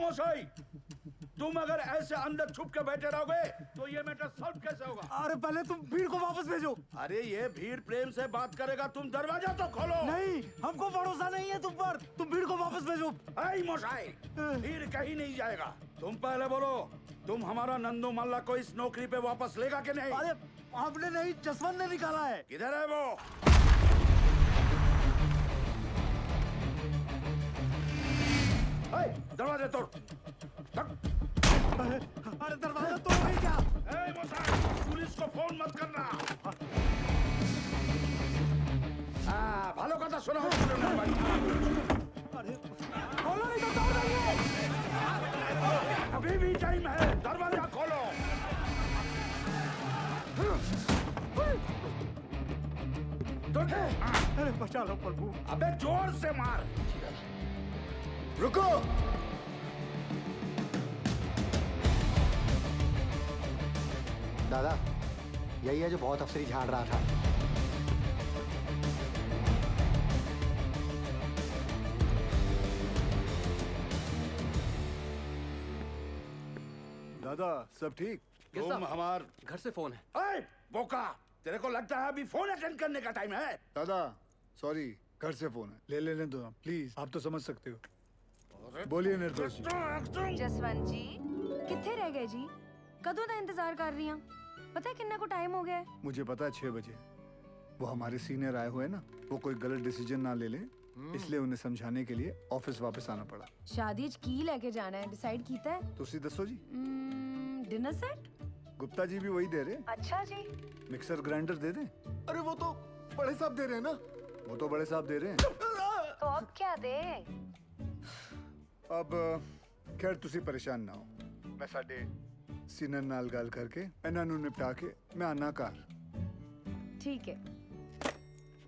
मोशाई, तुम अगर ऐसे अंदर छुप के बैठे रहोगे तो ये मैटर सॉल्व कैसे होगा? अरे पहले तुम भीड़ को वापस भेजो। अरे ये भीड़ प्रेम से बात करेगा, तुम दरवाजा तो खोलो। नहीं, हमको भरोसा नहीं है तुम पर। तुम भीड़ को वापस भेजो। ऐ मोशाई, भीड़ कहीं नहीं जाएगा। तुम पहले बोलो, तुम हमारा नंदू मल्ला को इस नौकरी पे वापस लेगा कि नहीं? अरे आपने नहीं, जसवंत ने निकाला है। किधर है वो? दरवाजा तोड़। अरे दरवाजा तोड़ नहीं क्या? पुलिस को फोन मत करना। ভালো কথা শোনা হচ্ছিল না ভাই। अरे खोलो नहीं तो तोड़ देंगे। अभी भी टाइम है, दरवाजा खोलो। अरे बचा लो प्रभु। अबे जोर से मार। रुको। दादा, यही है जो बहुत अफसरी झाड़ रहा था। दादा सब ठीक? तुम हमार घर से फोन है। ऐ बोका, तेरे को लगता है अभी फोन अटेंड करने का टाइम है? दादा सॉरी, घर से फोन है, ले लेने दो प्लीज। आप तो समझ सकते हो। बोलिए निर्दोष जी। जसवंत जी किथे रह गए जी? कदों का इंतजार कर रही हूं। पता है किन्ना को टाइम हो गया है? मुझे पता है 6 बजे। वो हमारे सीनियर आए हुए ना, वो कोई गलत डिसीजन ना ले ले, इसलिए उन्हें समझाने के लिए ऑफिस वापस आना पड़ा। शादी च की लेके जाना है डिसाइड कीता है? तुसी दसो जी। Dinner set? गुप्ता जी भी वही दे रहे। अच्छा जी। मिक्सर ग्राइंडर दे दें? अरे वो तो बड़े साहब दे रहे हैं ना। वो तो बड़े साहब दे रहे हैं। तो अब क्या दे? अब खैर तुसी परेशान ना हो, मैं साडे सीनियर नाल गल करके इन्हां नूं निपटा के मैं आना घर। ठीक है।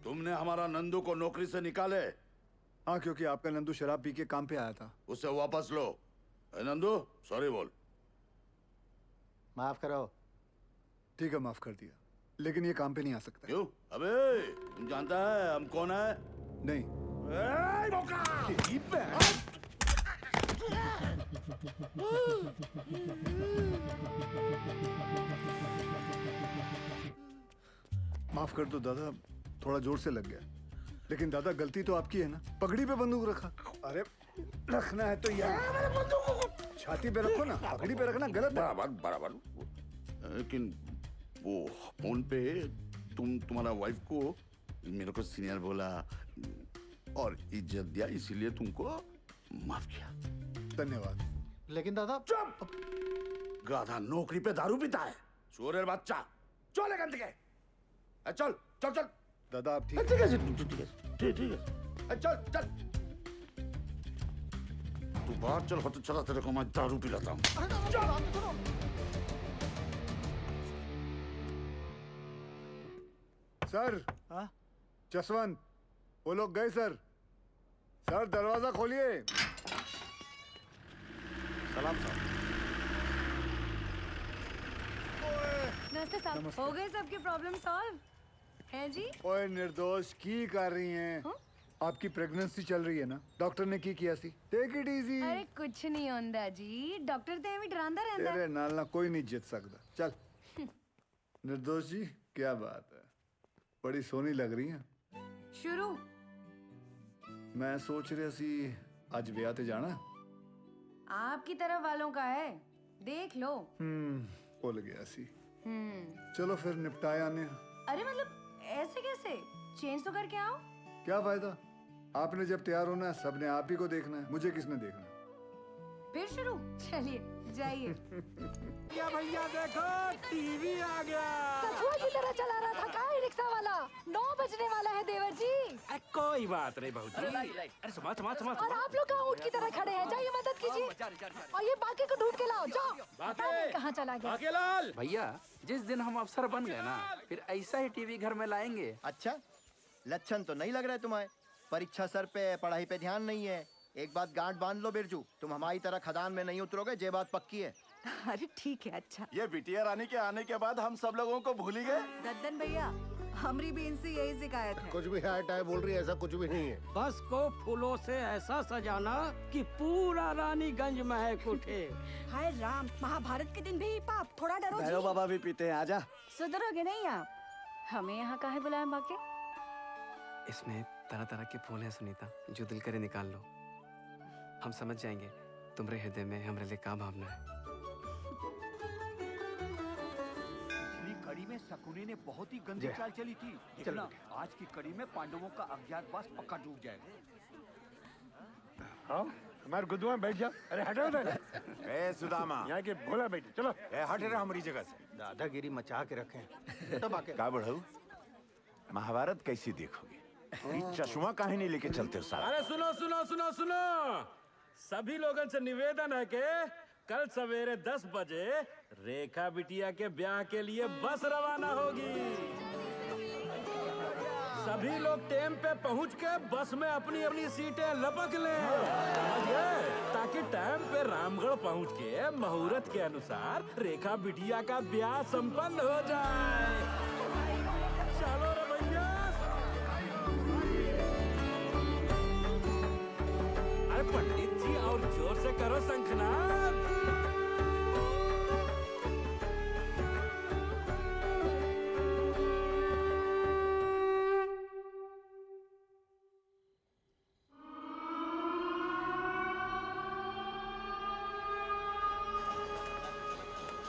तुमने हमारा नंदू को नौकरी से निकाले? हाँ, क्योंकि आपका नंदू शराब पी के काम पे आया था। उसे वापस लो। ए नंदू, सॉरी बोल। माफ करो। ठीक है, माफ कर दिया, लेकिन ये काम पे नहीं आ सकता। क्यों? अबे तुम जानता है हम कौन है? नहीं। ए, बोका! माफ कर दो दादा, थोड़ा जोर से लग गया। लेकिन दादा गलती तो आपकी है ना, पगड़ी पे बंदूक रखा। अरे रखना है तो यार छाती पे रखो ना, पगड़ी पे रखना गलत है। बराबर बराबर। लेकिन वो फोन पे तुम्हारा वाइफ को मेरे को सीनियर बोला और इज्जत दिया, इसीलिए तुमको माफ किया। धन्यवाद। लेकिन दादा। चुप! गाधा नौकरी पे दारू पीता है, चोरेर बच्चा। चल एखान থেকে। चल चल चल। दादा आप ठीक ठीक है ठीक है ठीक है। चल चल तू बाहर चल, होते चला तेरे को मैं दारू पिलाता हूँ। सर। हाँ? जसवंत, वो लोग गए सर। सर दरवाजा खोलिए। सलाम साहब। नमस्ते साहब, हो गए सबके प्रॉब्लम सॉल्व हैं जी? ओए निर्दोष की कर रही हैं? हाँ? आपकी प्रेगनेंसी चल रही है ना, डॉक्टर ने की किया सी। Take it easy. अरे कुछ नहीं होंदा जी, डॉक्टर ते भी डरांदा रहंदा। तेरे नाल ना कोई नहीं जित सकता। चल। निर्दोष जी क्या बात है, बड़ी सोनी लग रही हैं। शुरू। मैं सोच रहा सी आज ब्याह ते जाना। आपकी तरफ वालों का है, देख लो। भूल गया सी। चलो फिर निपटाए आने। अरे मतलब ऐसे कैसे? चेंज तो करके आओ। क्या फायदा, आपने जब तैयार होना है सबने आप ही को देखना है, मुझे किसने देखना है? फिर शुरू। चलिए जाइए। क्या भैया देखो टीवी आ गया। कछुआ की तरह चला रहा था का रिक्शा वाला। 9 बजने वाला है देवर जी। कोई बात नहीं बहू जी। अरे समाज समाज समाज। और आप लोग कहाँ ऊँट की तरह खड़े हैं? जाइए मदद कीजिए और ये बाकी को ढूंढ के लाओ। जाओ। पता नहीं कहाँ चला गया। बाकेलाल! भैया जिस दिन हम अफसर बन गए ना, फिर ऐसा ही टीवी घर में लाएंगे। अच्छा, लक्षण तो नहीं लग रहा है तुम्हारे। परीक्षा सर पे, पढ़ाई पे ध्यान नहीं है। एक बात गांठ बांध लो बिरजू, तुम हमारी तरह खदान में नहीं उतरोगे, ये बात पक्की है। अरे ठीक है। अच्छा ये बिटिया रानी के आने के बाद हम सब लोगों को भूल ही गए। दद्दन भैया, हमारी भी इनसे यही शिकायत है। कुछ भी है टाइम बोल रही है, ऐसा कुछ भी नहीं है। बस को फूलों से ऐसा सजाना कि पूरा रानीगंज महक उठे। हाय राम, महाभारत के दिन भी पाप, थोड़ा डरो जी। बाबा भी पीते हैं, आजा। सुधरोगे नहीं आप? हमें यहाँ काहे बुलाया बाके? इसमें तरह तरह के फूल हैं सुनीता, जो दिल करे निकाल लो। हम समझ जाएंगे तुम्हारे हृदय में हमारे लिए क्या भावना है। कड़ी में शकुनी ने बहुत ही गंदी चाल चली थी। देखना, आज की कड़ी में पांडवों का अज्ञातवास पक्का डूब जाएगा। हाँ, हमारे गुद्दू में बैठ जा। अरे हटो उधर। ए सुदामा, यहाँ के भोला बैठे, चलो। ए हट रहा हमारी जगह से। दादागिरी मचा के रखे। तो बाकी का बढ़ाऊ? महाभारत कैसी देखोगे? ये चश्मा काहे नहीं लेके चलते हो साला? अरे सुनो सुनो सुनो सुनो, सभी लोगों से निवेदन है कि कल सवेरे 10 बजे रेखा बिटिया के ब्याह के लिए बस रवाना होगी। सभी लोग टाइम पे पहुंच के बस में अपनी अपनी सीटें लपक लें, समझ गए? ताकि टाइम पे रामगढ़ पहुंच के मुहूर्त के अनुसार रेखा बिटिया का ब्याह संपन्न हो जाए। चलो रे भैया। अरे पंडित जी और जोर से करो शंखनाद।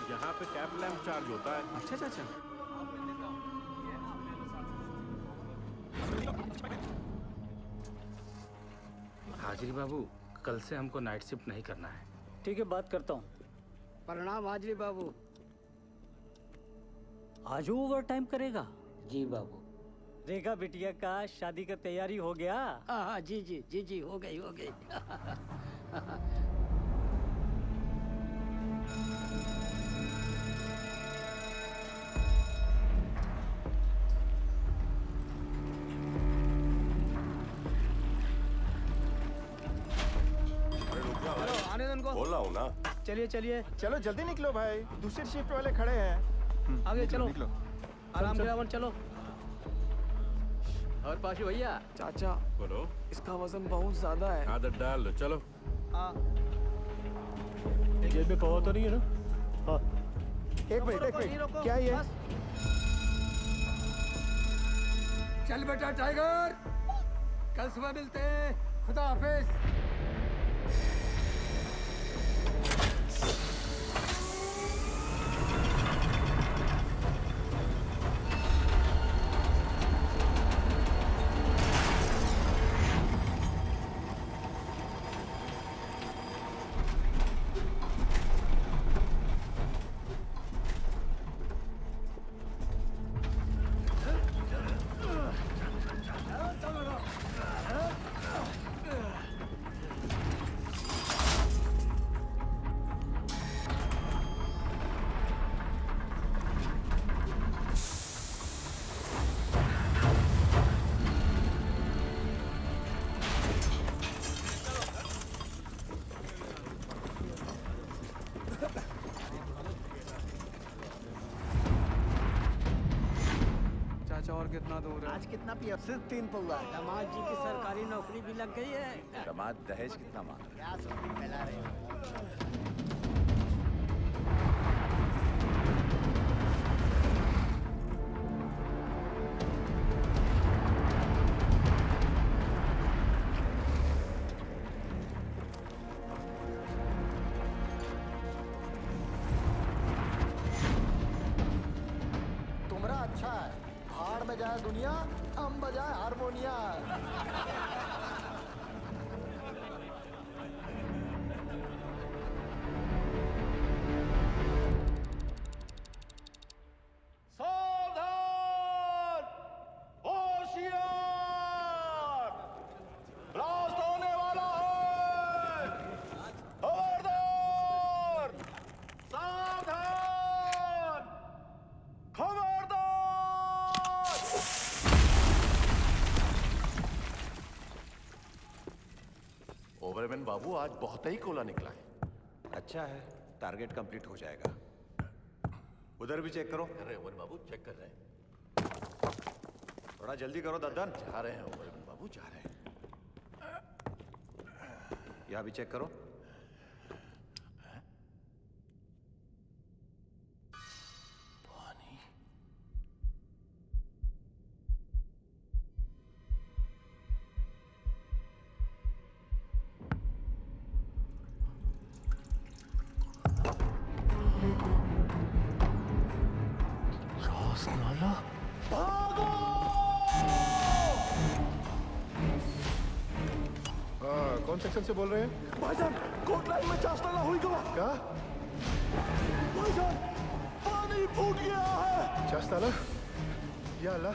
यहाँ पे कैप लैंप चार्ज होता है। अच्छा चाचा, हाजिरी बाबू, कल से हमको नाइट शिफ्ट नहीं करना है। ठीक है, बात करता हूँ। प्रणाम हाजरी बाबू। आज ओवर टाइम करेगा? जी बाबू। रेखा बिटिया का शादी का तैयारी हो गया? हाँ जी जी जी जी, हो गई हो गई। आने दो उनको। बोला हूँ ना। चलिए चलिए, चलो जल्दी निकलो भाई, दूसरी शिफ्ट वाले खड़े हैं। आगे चलो, आराम से आराम चलो। और पाशु भैया। चाचा, बोलो। इसका वजन बहुत ज्यादा है। आदत डाल लो, चलो। जेब में पवा तो नहीं है ना? हाँ। एक मिनट, क्या ये? चल बेटा टाइगर, कल सुबह मिलते हैं। खुदा हाफिज। चाचा और कितना दूर है? आज कितना पिया? सिर्फ 3 पौवा। दामाद जी की सरकारी नौकरी भी लग गई है। दामाद दहेज कितना मांग रहे? क्या सुस्ती फैला रहे हो? तुमरा अच्छा है, भाड़ में जाए दुनिया, हम बजाए हारमोनिया। सावधान! होशियार! ब्लास्ट होने वाला है! खबरदार! सावधान! खबरदार! ओवरमैन बाबू, आज बहुत ही कोला निकला है। अच्छा है, टारगेट कंप्लीट हो जाएगा। उधर भी चेक करो। अरे ओवर बाबू, चेक कर रहे हैं। थोड़ा जल्दी करो दद्दन। जा रहे हैं ओबरमैन बाबू, जा रहे हैं। यहाँ भी चेक करो। कौन सेक्शन से बोल रहे हैं? भाईजान, कोट लाइन में चास्ता ना हुई गवा। क्या? भाईजान, पानी फूट गया है। चास्ताला? या अल्लाह।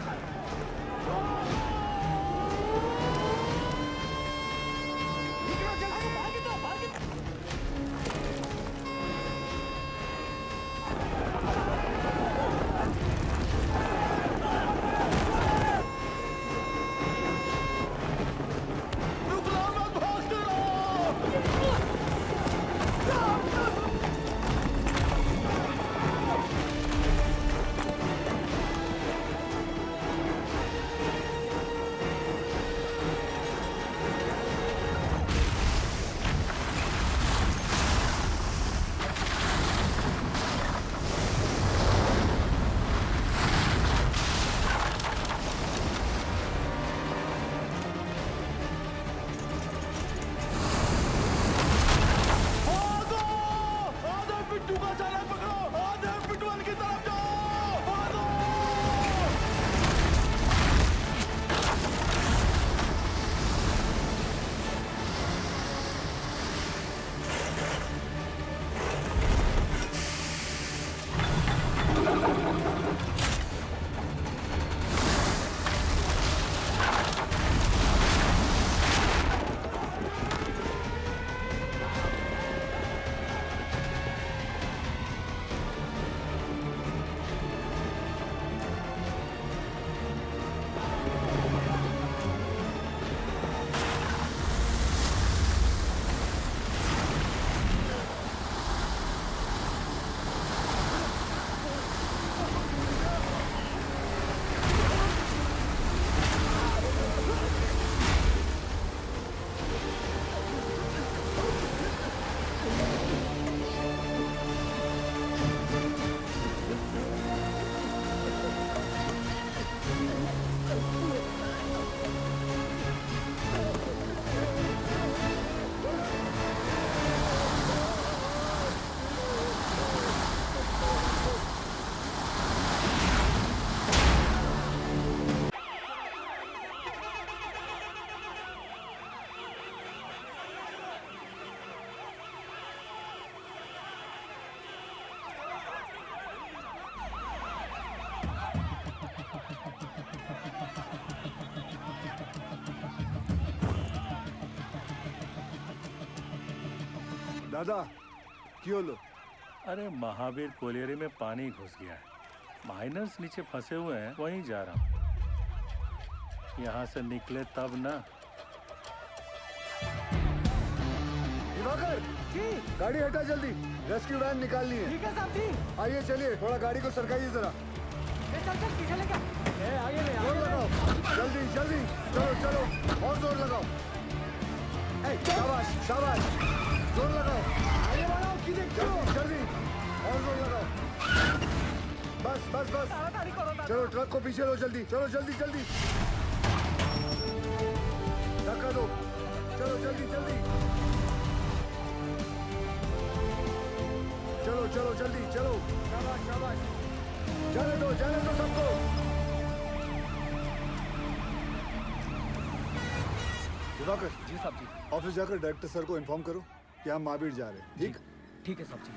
दादा क्यों लो? अरे महावीर कोलियरी में पानी घुस गया है, माइनर्स नीचे फंसे हुए हैं, वहीं जा रहा हूँ। यहाँ से निकले तब ना। दिवाकर जी, गाड़ी हटा जल्दी, रेस्क्यू वैन निकालनी है। ठीक है साहब जी। आइए चलिए, थोड़ा गाड़ी को सरकाइए जरा। चल पीछे लेके आगे ले जोर लगाओ, जल्दी जल्दी, चलो चलो और जोर लगाओ। शाबाश शाबाश, जोर लगाओ, आगे बढ़ाओ, जल्दी जल्दी और जोर लगाओ। बस बस बस, चलो ट्रक को पीछे लो जल्दी, चलो जल्दी जल्दी, धक्का दो, चलो जल्दी जल्दी, चलो चलो जल्दी चलो, शाबाश शाबाश, जाने दो सबको। दिवाकर जी साहब जी। ऑफिस जाकर डायरेक्टर सर को इन्फॉर्म करो कि हम महावीर जा रहे हैं। ठीक? ठीक है साहब जी।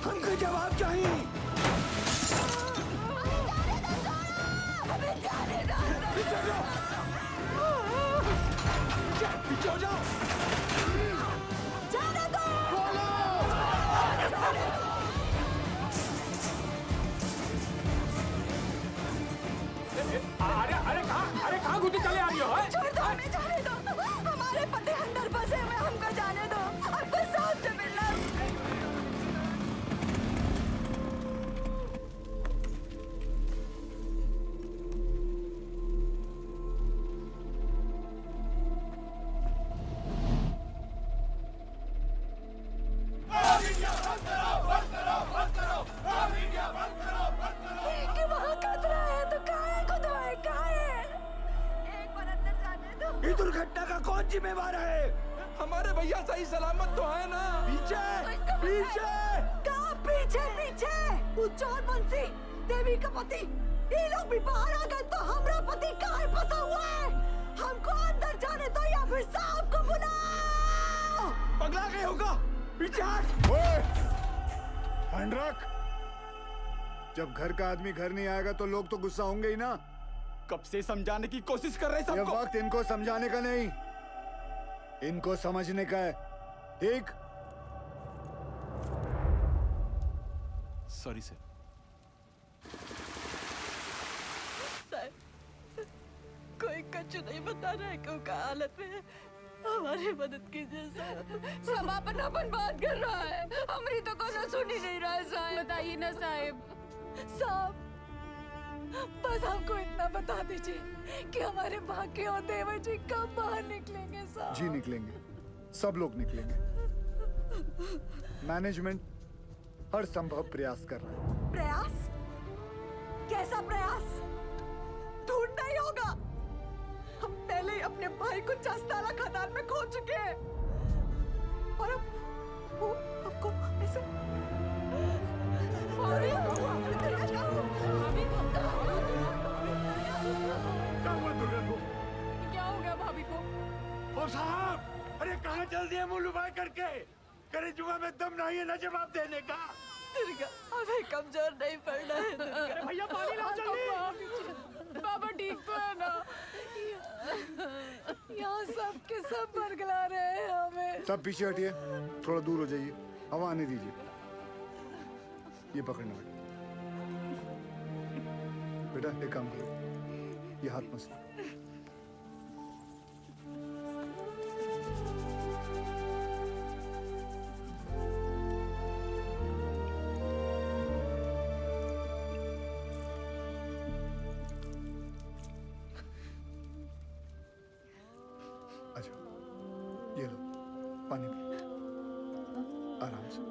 हमको जवाब चाहिए। पीछे हो जाओ। जिम्मेवार है? हमारे भैया सही सलामत तो है ना? पीछे पीछे कहाँ पीछे पीछे? उज्जवल बंसी, देवी का पति, ये लोग भी बाहर आ गए तो हमारा पति कहाँ फंसा हुआ है? हमको अंदर जाने दो या फिर साहब को बुलाओ। पगला गए होगा। पीछे हट। हैंड रख। जब घर का आदमी घर नहीं आएगा तो लोग तो गुस्सा होंगे ही ना। कब से समझाने की कोशिश कर रहे ये सबको। वक्त इनको समझाने का नहीं, इनको समझने का है। ठीक? Sorry sir. कोई कछु नहीं बता रहा है क्यों का हालत में है। हमारी मदद कीजिए साहब। सब अपन बात कर रहा है, हमारी तो कोनो सुन ही नहीं रहा है साहब। बताइए ना साहब। साहब बस हमको इतना बता दीजिए कि हमारे भाग्य और देवर जी कब बाहर निकलेंगे साहब। जी निकलेंगे, सब लोग निकलेंगे। मैनेजमेंट हर संभव प्रयास कर रहा है। प्रयास? कैसा प्रयास? ढूंढना ही होगा। हम पहले ही अपने भाई को चस्ताला खदान में खो चुके हैं और अब वो हमको ऐसे क्या हो गया भाभी को? ओ साहब, अरे कहाँ चल दिए मुंह लुभाए करके? करे जुआ में दम नहीं है ना जवाब देने का। दुर्गा हमें कमजोर नहीं पड़ना है दुर्गा। भैया पानी लाओ जल्दी। बाबा ठीक तो है ना? यहाँ सब के सब बरगला रहे हैं हमें। सब पीछे हटिए, थोड़ा दूर हो जाइए, हवा आने दीजिए। ये पकड़ना बेटा, एक काम करो, ये हाथ मत। अच्छा, ये लो पानी पी, आराम से।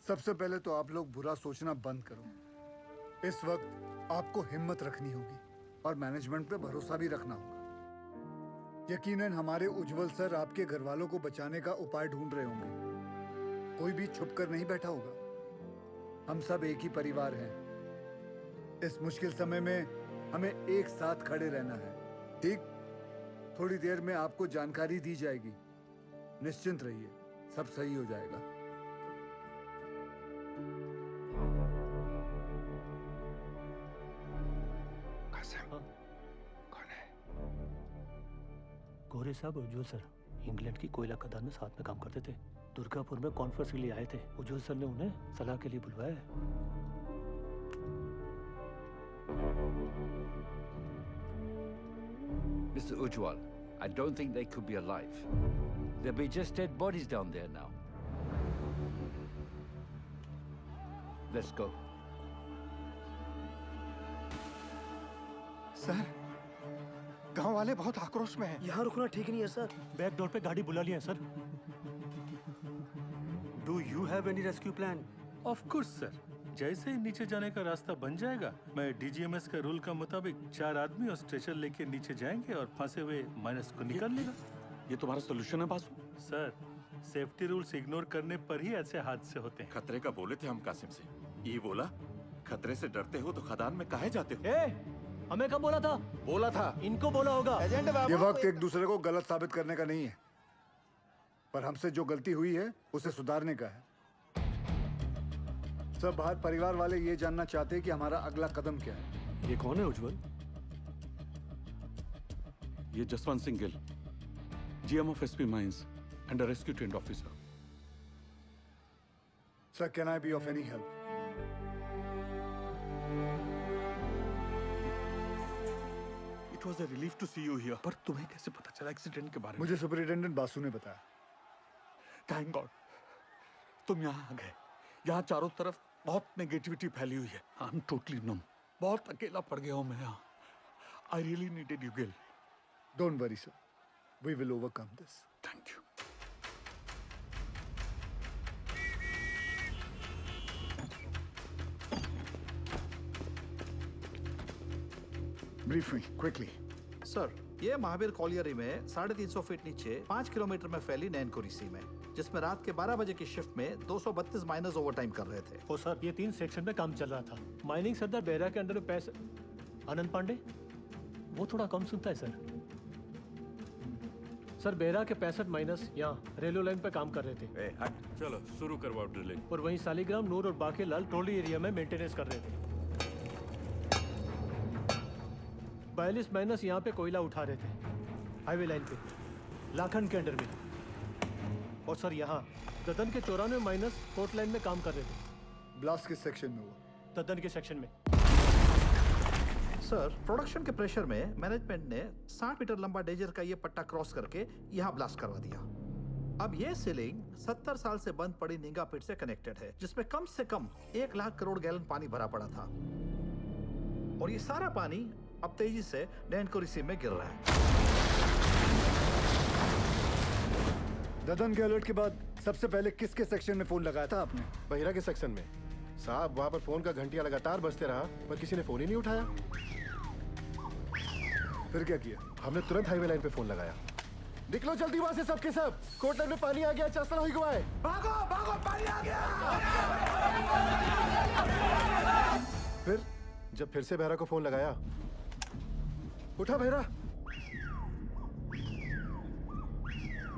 सबसे पहले तो आप लोग बुरा सोचना बंद करो। इस वक्त आपको हिम्मत रखनी होगी और मैनेजमेंट पे भरोसा भी रखना होगा। यकीनन हमारे उज्जवल सर आपके घर वालों को बचाने का उपाय ढूंढ रहे होंगे। कोई भी छुप कर नहीं बैठा होगा। हम सब एक ही परिवार हैं। इस मुश्किल समय में हमें एक साथ खड़े रहना है। ठीक? थोड़ी देर में आपको जानकारी दी जाएगी। निश्चिंत रहिए, सब सही हो जाएगा। गोरे साहब उज्जवल सर इंग्लैंड की कोयला खदान में साथ में काम करते थे। दुर्गापुर में कॉन्फ्रेंस के लिए आए थे। उज्जवल सर ने उन्हें सलाह के लिए बुलवाया है। Mr. Ujjwal, I don't think they could be alive. There'll be just dead bodies down there now. Let's go. Sir, गांव वाले बहुत आक्रोश में हैं। यहाँ रुकना ठीक नहीं है सर। बैक डोर पे गाड़ी बुला लिया है sir. Do you have any rescue plan? Of course sir, जैसे ही नीचे जाने का रास्ता बन जाएगा, मैं डीजीएमएस के रूल का मुताबिक 4 आदमी और स्ट्रेचर लेके नीचे जाएंगे और फंसे हुए माइनस को निकाल लेगा। ये तुम्हारा सोल्यूशन है Basu? Sir, safety rules ignore करने पर ही ऐसे हादसे होते हैं। खतरे का बोले थे हम कासिम से। ये बोला, खतरे से डरते हो तो खदान में काहे जाते हो? हमें कब बोला था? बोला था। इनको बोला होगा। ये वक्त एक दूसरे को गलत साबित करने का नहीं है, पर हमसे जो गलती हुई है उसे सुधारने का है। सब बाहर परिवार वाले ये जानना चाहते हैं कि हमारा अगला कदम क्या है। ये कौन है उज्जवल? ये Jaswant Singh Gill, GM of SP mines and a rescue trained officer. Sir, can I be of any help? It was a relief to see you here. पर तुम्हें कैसे पता चला एक्सीडेंट के बारे में? मुझे सुपरिटेंडेंट बासु ने बताया। थैंक गॉड तुम यहाँ आ गए। यहाँ चारों तरफ बहुत नेगेटिविटी फैली हुई है। I am totally numb. बहुत अकेला पड़ गया हूँ मैं यहाँ। I really needed you Gill. Don't worry sir, we will overcome this. Thank you. Brief me quickly. Sir, ये महावीर कॉलियरी में 350 फीट नीचे 5 किलोमीटर में फैली नैनकोरी सी में, जिसमें रात के 12 बजे की शिफ्ट में 232 माइनर्स ओवरटाइम कर रहे थे। ओ सर, ये 3 सेक्शन में काम चल रहा था। माइनिंग सरदार बेहरा के अंडर में पैसे आनंद पांडे, वो थोड़ा कम सुनता है सर। सर, बेहरा के 65 माइनस यहाँ रेलवे लाइन पे काम कर रहे थे। चलो शुरू करवाओ ड्रिलिंग। और वहीं सालीग्राम, नूर और बाकी लाल ट्रॉली एरिया में मेंटेनेंस कर रहे थे। 42 माइनस यहाँ पे कोयला उठा रहे थे हाईवे लाइन पे, लाखन के अंडर में। और सर, यहाँ ददन के 94 माइनस कोर्ट लाइन में काम कर रहे थे। ब्लास्ट किस सेक्शन में हुआ? ददन के सेक्शन में। सर, प्रोडक्शन के प्रेशर में मैनेजमेंट ने 60 मीटर लंबा डेजर का ये पट्टा क्रॉस करके यहाँ ब्लास्ट करवा दिया। अब ये सीलिंग 70 साल से बंद पड़ी निंगा पिट से कनेक्टेड है, जिसमें कम से कम 1 लाख करोड़ गैलन पानी भरा पड़ा था। और ये सारा पानी अब तेजी से नैनकोरी सी में गिर रहा है। ददन के अलर्ट के बाद सबसे पहले किसके सेक्शन में फोन लगाया था आपने? बहिरा के सेक्शन में। साहब, वहाँ पर फोन का घंटिया लगातार बजते रहा, पर किसी ने फोन ही नहीं उठाया। फिर क्या किया? हमने तुरंत हाईवे लाइन पे फोन लगाया। निकलो जल्दी वहाँ से सबके सब, कोर्ट लाइन में पानी आ गया, चस्ता हुई गवाए। भागो भागो, पानी आ गया। फिर जब फिर से बहरा को फोन लगाया, उठा बहरा।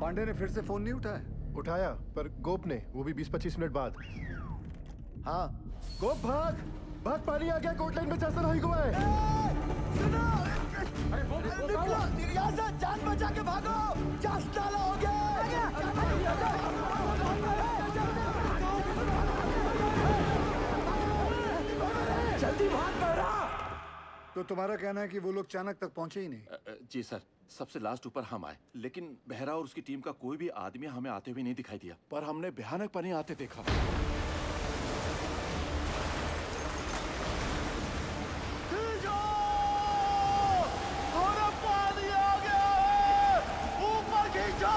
पांडे ने फिर से फोन नहीं उठाया? उठाया, पर गोप ने, वो भी 20-25 मिनट बाद। हाँ गोप, भाग भाग, पानी आ गया, कोर्ट लाइन में चस्ता हुई गवाए। जान बचा के भागो, चस्ता हो गया। जल्दी भाग बहरा। तो तुम्हारा कहना है कि वो लोग चाणक तक पहुंचे ही नहीं? जी सर, सबसे लास्ट ऊपर हम आए, लेकिन बेहरा और उसकी टीम का कोई भी आदमी हमें आते हुए नहीं दिखाई दिया, पर हमने भयानक पानी आते देखा। पानी आ गया है, ऊपर खींचो।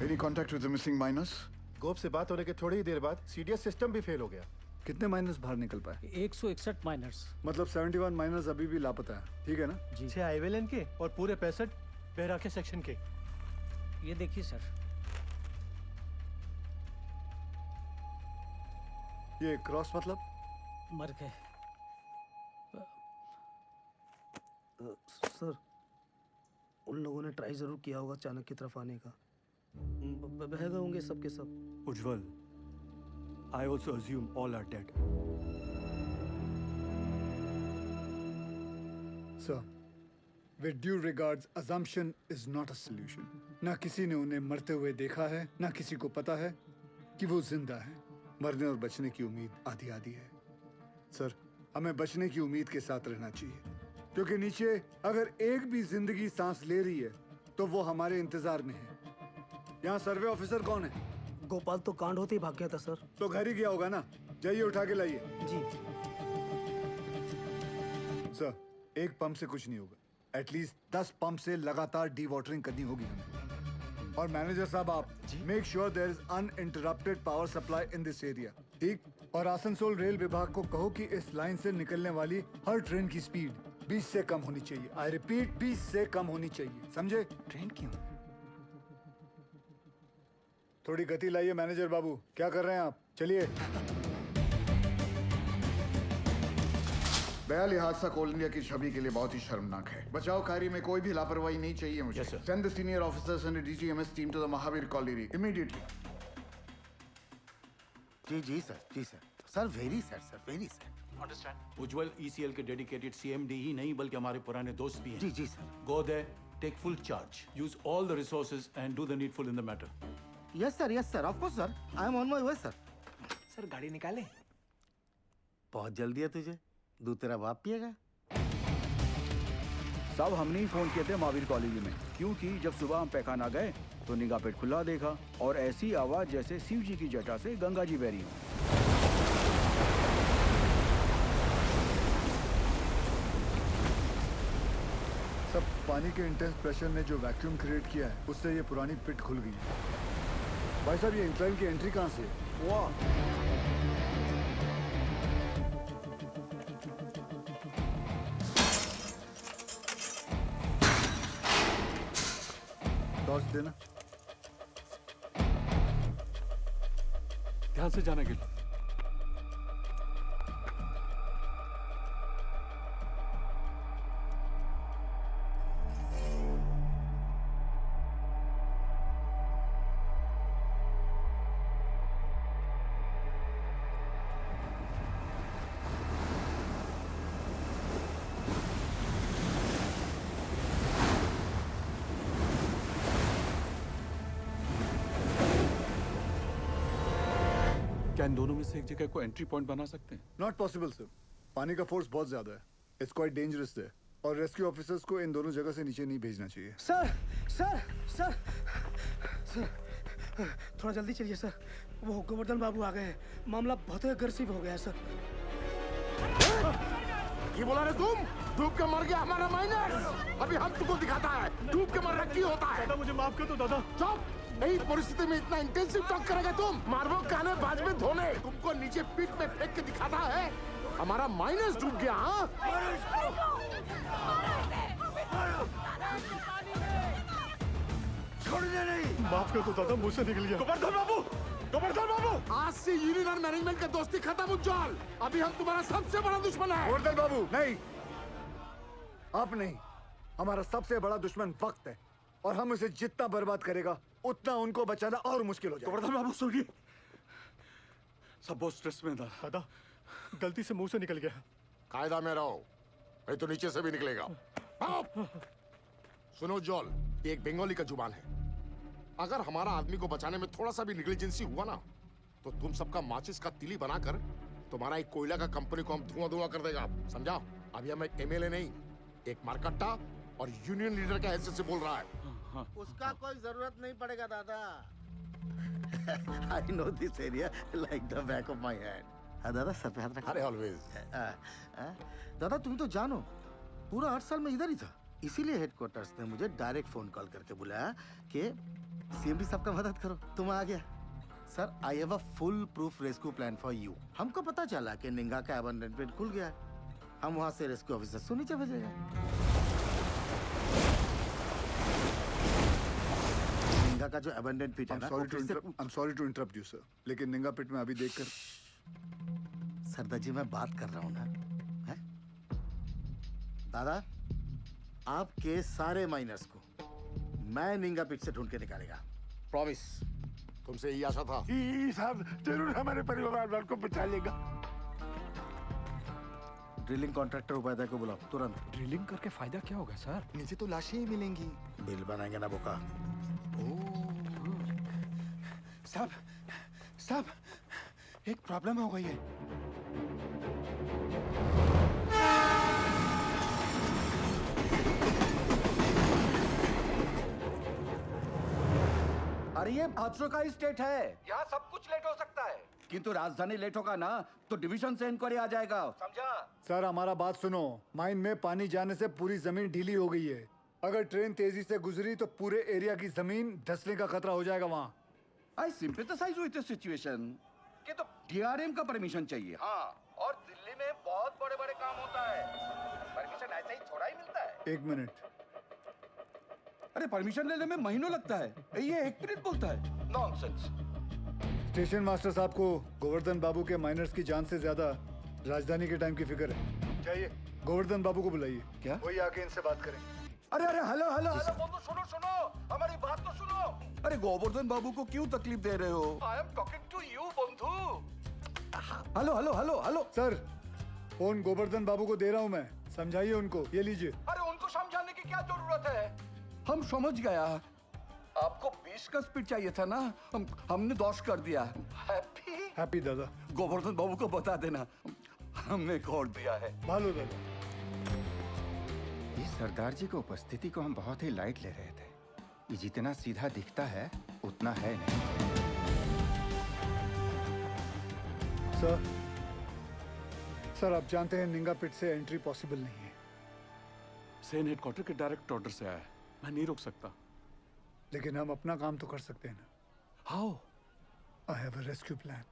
Any contact with the missing miners? गोप से बात होने के थोड़ी ही देर बाद सीडीएस सिस्टम भी फेल हो गया। कितने माइनर्स बाहर निकल पाए? 161 माइनर्स। मतलब 71 माइनर्स अभी भी लापता है, ठीक है ना? जी। 6 हाईवे लाइन के और पूरे 65 बेहरा के सेक्शन के। ये देखिए सर। ये क्रॉस मतलब? मर गए। सर, उन लोगों ने ट्राई जरूर किया होगा चाणक की तरफ आने का। बह गए होंगे सबके सब। उज्जवल, I also assume all are dead. Sir, with due regards, assumption is not a solution. ना किसी ने उन्हें मरते हुए देखा है, ना किसी को पता है कि वो जिंदा है। मरने और बचने की उम्मीद आधी आधी है। सर, हमें बचने की उम्मीद के साथ रहना चाहिए, क्योंकि नीचे अगर एक भी जिंदगी सांस ले रही है तो वो हमारे इंतजार में है। यहाँ सर्वे ऑफिसर कौन है? गोपाल तो कांड होते ही भाग गया था सर। तो घर ही गया होगा ना? जाइए उठा के लाइए। जी। सर, एक पंप से कुछ नहीं होगा। एटलीस्ट 10 पंप से लगातार डी वाटरिंग करनी होगी हमें। और मैनेजर साहब, आप make sure there is uninterrupted power supply in this area, ठीक? और आसनसोल रेल विभाग को कहो कि इस लाइन से निकलने वाली हर ट्रेन की स्पीड 20 से कम होनी चाहिए। आई रिपीट, 20 से कम होनी चाहिए, समझे? ट्रेन क्यों? थोड़ी गति लाइए मैनेजर बाबू। क्या कर रहे हैं आप? चलिए। बहरहाल ये हादसा कोल इंडिया की छवि के लिए बहुत ही शर्मनाक है। बचाव कार्य में कोई भी लापरवाही नहीं चाहिए मुझे। Send the senior officers and DGMS team to the Mahavir colony immediately. जी जी सर, जी sir. Sir very sir, very sir. Understand. Ujjwal ECL के डेडिकेटेड सीएमडी ही नहीं बल्कि हमारे पुराने दोस्त भी हैं। जी जी sir. Go there, take full charge, use all the resources and do the needful in the matter. Yes sir, of course sir. I am on my way sir. Sir, गाड़ी निकाले। बहुत जल्दी है तुझे। दूध तेरा बाप पिएगा। साहब, हमने ही फोन किए थे महावीर कॉलेज में, क्योंकि जब सुबह हम पैखाना गए तो निगाह पेट खुला देखा और ऐसी आवाज जैसे शिव जी की जटा से गंगा जी बह रही हो। सब पानी के इंटेंस प्रेशर ने जो वैक्यूम क्रिएट किया है उससे ये पुरानी पिट खुल गई है। भाई साहब ये इंक्लाइन की एंट्री कहाँ से है? टॉर्च देना। ध्यान से जाना गिल। क्या इन दोनों में से एक जगह को एंट्री पॉइंट बना सकते हैं? नॉट पॉसिबल सर, पानी का फोर्स बहुत ज्यादा है। इट्स क्वाइट डेंजरस है और रेस्क्यू ऑफिसर्स को इन दोनों जगह से नीचे नहीं भेजना चाहिए। सर सर सर सर थोड़ा जल्दी चलिए सर, वो गोवर्धन बाबू आ गए हैं, मामला बहुत अग्रेसिव हो गया है सर। ये बोला रे तुम? डूब के मर गया हमारा माइनर। अभी हम तुमको दिखाता है डूब के मरना क्यों होता है। दादा मुझे माफ कर दो दादा। चुप। यही परिस्थिति में इतना इंटेंसिव टॉक करेगा तुम? मारबो काने बाज में धोने तुमको नीचे पीठ में फेंक के दिखाता है हमारा माइनस डूब गया। हाँ छोड़ने नहीं। माफ कर दो दादा, मुझसे निकल गया। गोवर्धन बाबू, गोवर्धन बाबू, आज से यूनियन और मैनेजमेंट का दोस्ती खत्म उज्जवल। अभी हम तुम्हारा सबसे बड़ा दुश्मन है। गोवर्धन बाबू नहीं, आप नहीं, हमारा सबसे बड़ा दुश्मन वक्त है और हम उसे जितना बर्बाद करेगा उतना उनको बचाना और मुश्किल हो जाएगा। गोवर्धन बाबू सुनिए, सब बहुत स्ट्रेस में था। दादा गलती से मुंह से निकल गया। कायदा में रहो, नहीं तो नीचे से भी निकलेगा। सुनो जॉल, ये एक बंगाली का जुबान है। अगर हमारा आदमी को बचाने में थोड़ा सा भी निग्लिजेंसी हुआ ना तो तुम सबका माचिस का तिली बनाकर तुम्हारा एक कोयला का कंपनी को हम धुआं धुआं कर देगा। समझा? अभी हम एक एमएलए नहीं, एक मारकट्टा और यूनियन लीडर का हैसियत से बोल रहा है। उसका कोई जरूरत नहीं पड़ेगा दादा। I know this area like the back of my hand. हाँ दादा, सर पे हाथ रखो। अरे ऑलवेज। दादा तुम तो जानो पूरा 8 साल में इधर ही था, इसीलिए हेडक्वार्टर्स ने मुझे डायरेक्ट फोन कॉल करके बुलाया कि सीएमडी साहब का मदद करो। तुम आ गया। Sir I have a full proof rescue plan for you. हमको पता चला कि निंगा का अबंडनमेंट खुल गया, हम वहां से रेस्क्यू ऑफिसर को नीचे भेजेंगे। निंगा का जो अबंडन पिट है ना, I'm sorry to interrupt you sir, लेकिन निंगा पिट में अभी देखकर। सरदार जी मैं बात कर रहा हूँ ना, है? दादा आपके सारे माइनर्स को मैं निंगा पिट से ढूंढ के निकालेगा, प्रॉमिस। तुमसे यही आशा था। साहब जरूर हमारे परिवार वालों को बचा लेगा। ड्रिलिंग कॉन्ट्रैक्टर उपाध्याय को बुलाओ तुरंत। ड्रिलिंग करके फायदा क्या होगा सर? नीचे तो लाशें ही मिलेंगी। बिल बनाएंगे ना बोका। साहब साहब एक प्रॉब्लम हो गई है। अरे ये भाद्रो का ही स्टेट है, यहाँ सब कुछ लेट हो सकता है। किंतु राजधानी लेट होगा ना तो डिवीजन से इंक्वायरी आ जाएगा। समझा? सर हमारा बात सुनो, माइन में पानी जाने से पूरी जमीन ढीली हो गई है। अगर ट्रेन तेजी से गुजरी तो पूरे एरिया की जमीन धंसने का खतरा हो जाएगा वहाँ। आई सिंपैथाइज विद द सिचुएशन कि तो डीआरएम का परमिशन चाहिए। हाँ, और दिल्ली में बहुत बड़े बड़े काम होता है, परमिशन ऐसे ही थोड़ा ही मिलता है। 1 मिनट। अरे परमिशन लेने में महीनों लगता है, ये 1 मिनट बोलता है। नॉनसेंस। स्टेशन मास्टर साहब को गोवर्धन बाबू के माइनर्स की जान से ज्यादा राजधानी के टाइम की फिक्र है। चाहिए गोवर्धन बाबू को बुलाइए। क्या? वही आके इनसे बात करें। अरे अरे हेलो हेलो हेलो बंधु, सुनो सुनो, हमारी बात तो सुनो। अरे गोवर्धन बाबू को क्यों तकलीफ दे रहे हो? I am talking to you बंधु। Hello hello hello hello sir phone Govardhan बाबू को दे रहा हूँ मैं, समझाइए उनको। ये लीजिए। अरे उनको समझाने की क्या जरूरत है? हम समझ गया, आपको 20 का स्पीड चाहिए था ना, हमने 10 कर दिया। हैप्पी दादा। गोवर्धन बाबू को बता देना हमने कोड दिया है। भालो दादा। इस सरदार जी की उपस्थिति को हम बहुत ही लाइट ले रहे थे। ये जितना सीधा दिखता है उतना है नहीं। सर आप जानते हैं निंगा पिट से एंट्री पॉसिबल नहीं है। सेन हेडक्वार्टर के डायरेक्ट ऑर्डर से आया है, मैं नहीं रोक सकता। लेकिन हम अपना काम तो कर सकते हैं ना। How? I have a rescue plan.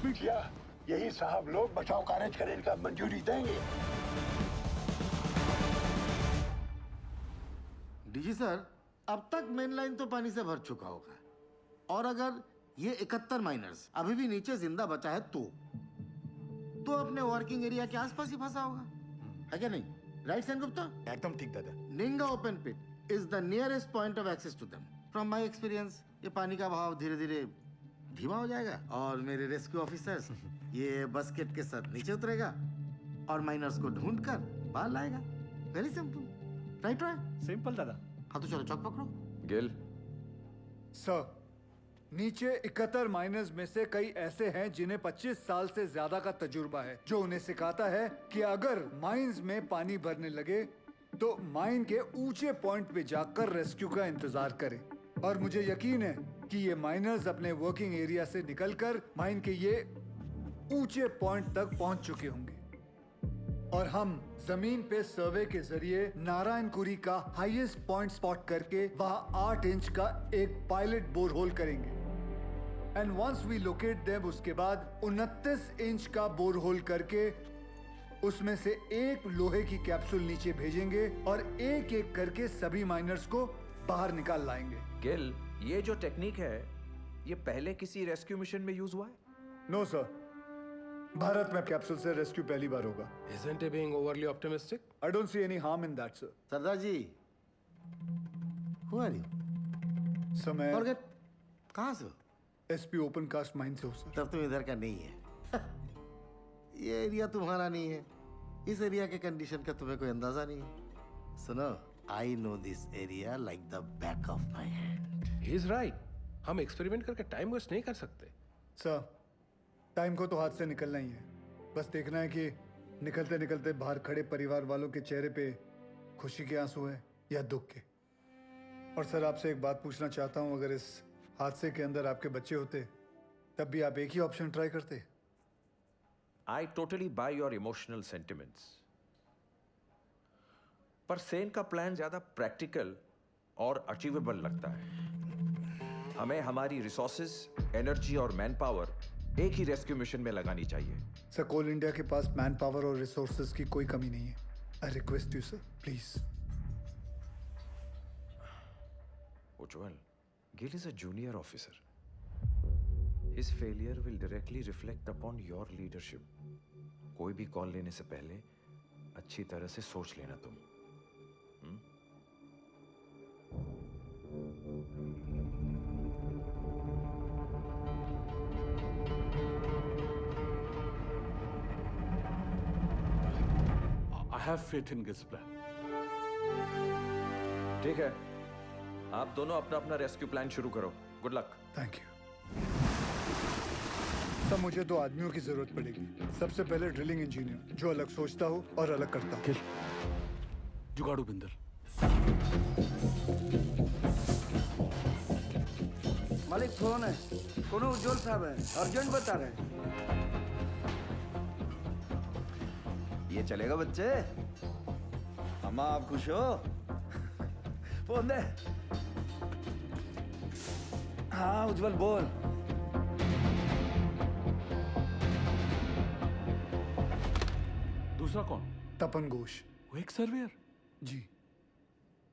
बिटिया, यही साहब लोग बचाव कार्य करने का मंजूरी देंगे। डीजी सर, अब तक मेन लाइन तो पानी से भर चुका होगा, और अगर ये 71 माइनर्स अभी भी नीचे जिंदा बचा है तो अपने वर्किंग एरिया के आसपास ही फंसा होगा, है क्या नहीं? राइट सेन गुप्ता? एकदम ठीक दादा। Ningha open pit is the nearest point of access to them. From my experience ये पानी का बहाव धीरे धीरे धीमा हो जाएगा और मेरे रेस्क्यू ऑफिसर्स ये बस्केट के साथ नीचे उतरेगा और माइनर्स को ढूंढकर बाहर लाएगा। Very simple, right? सिंपल दादा। हाँ तो चलो चौक पकड़ो। गिल सर, नीचे 71 माइनर्स में से कई ऐसे हैं जिन्हें 25 साल से ज्यादा का तजुर्बा है, जो उन्हें सिखाता है कि अगर माइंस में पानी भरने लगे तो माइन के ऊंचे पॉइंट पे जाकर रेस्क्यू का इंतजार करें। और मुझे यकीन है कि ये माइनर्स अपने वर्किंग एरिया से निकलकर माइन के ये ऊंचे पॉइंट तक पहुंच चुके होंगे और हम जमीन पे सर्वे के जरिए नारायणकुरी का हाईएस्ट पॉइंट स्पॉट करके वहां 8 इंच का एक पायलट बोरहोल करेंगे। And once we locate them, उसके बाद 29 इंच का बोरहोल करके उसमें से एक लोहे की कैप्सूल नीचे भेजेंगे और एक एक करके सभी माइनर्स को बाहर निकाल लाएंगे। गिल, ये जो टेक्निक है ये पहले किसी रेस्क्यू मिशन में यूज हुआ है? नो सर, भारत में कैप्सूल से रेस्क्यू पहली बार होगा। Isn't he being overly optimistic? I don't see any harm in that, sir. Sardar ji, who are you? Sir मैं Forget, कहाँ से हो? एसपी ओपन कास्ट माइन से हो सर। तब तुम इधर का नहीं है। ये एरिया तुम्हारा नहीं है, इस एरिया के कंडीशन का तुम्हें कोई अंदाजा नहीं है। सुनो, I know this area like the back of my hand. He is right. हम एक्सपेरिमेंट करके टाइम वेस्ट नहीं कर सकते। सर, टाइम को तो हाथ से निकलना ही है। बस देखना है कि निकलते निकलते बाहर खड़े परिवार वालों के चेहरे पे खुशी के आंसू हैं या दुख के। और सर, आपसे एक बात पूछना चाहता हूँ, अगर इस हादसे के अंदर आपके बच्चे होते तब भी आप एक ही ऑप्शन ट्राई करते? I totally buy your emotional sentiments. पर सेन का प्लान ज्यादा प्रैक्टिकल और अचीवेबल लगता है। हमें हमारी रिसोर्सेज, एनर्जी और मैन पावर एक ही रेस्क्यू मिशन में लगानी चाहिए। सर, कोल इंडिया के पास मैन पावर और रिसोर्सेज की कोई कमी नहीं है। I request you sir, please. Ujjwal, Gill is a junior officer. His failure will directly reflect upon your leadership. कोई भी कॉल लेने से पहले अच्छी तरह से सोच लेना तुम। I have faith in Gil's plan. ठीक है, आप दोनों अपना अपना रेस्क्यू प्लान शुरू करो। Good luck. Thank you. तब मुझे 2 आदमियों की जरूरत पड़ेगी। सबसे पहले ड्रिलिंग इंजीनियर, जो अलग सोचता हो और अलग करता हो। जुगाड़ू बिंदल। मालिक फोन है, कोनो उज्जवल साहब है, अर्जेंट बता रहे हैं। ये चलेगा बच्चे? अम्मा आप खुश हो? फोन दे। हाँ उज्जवल बोल। दूसरा कौन? तपन घोष। वो एक सर्वेयर। जी।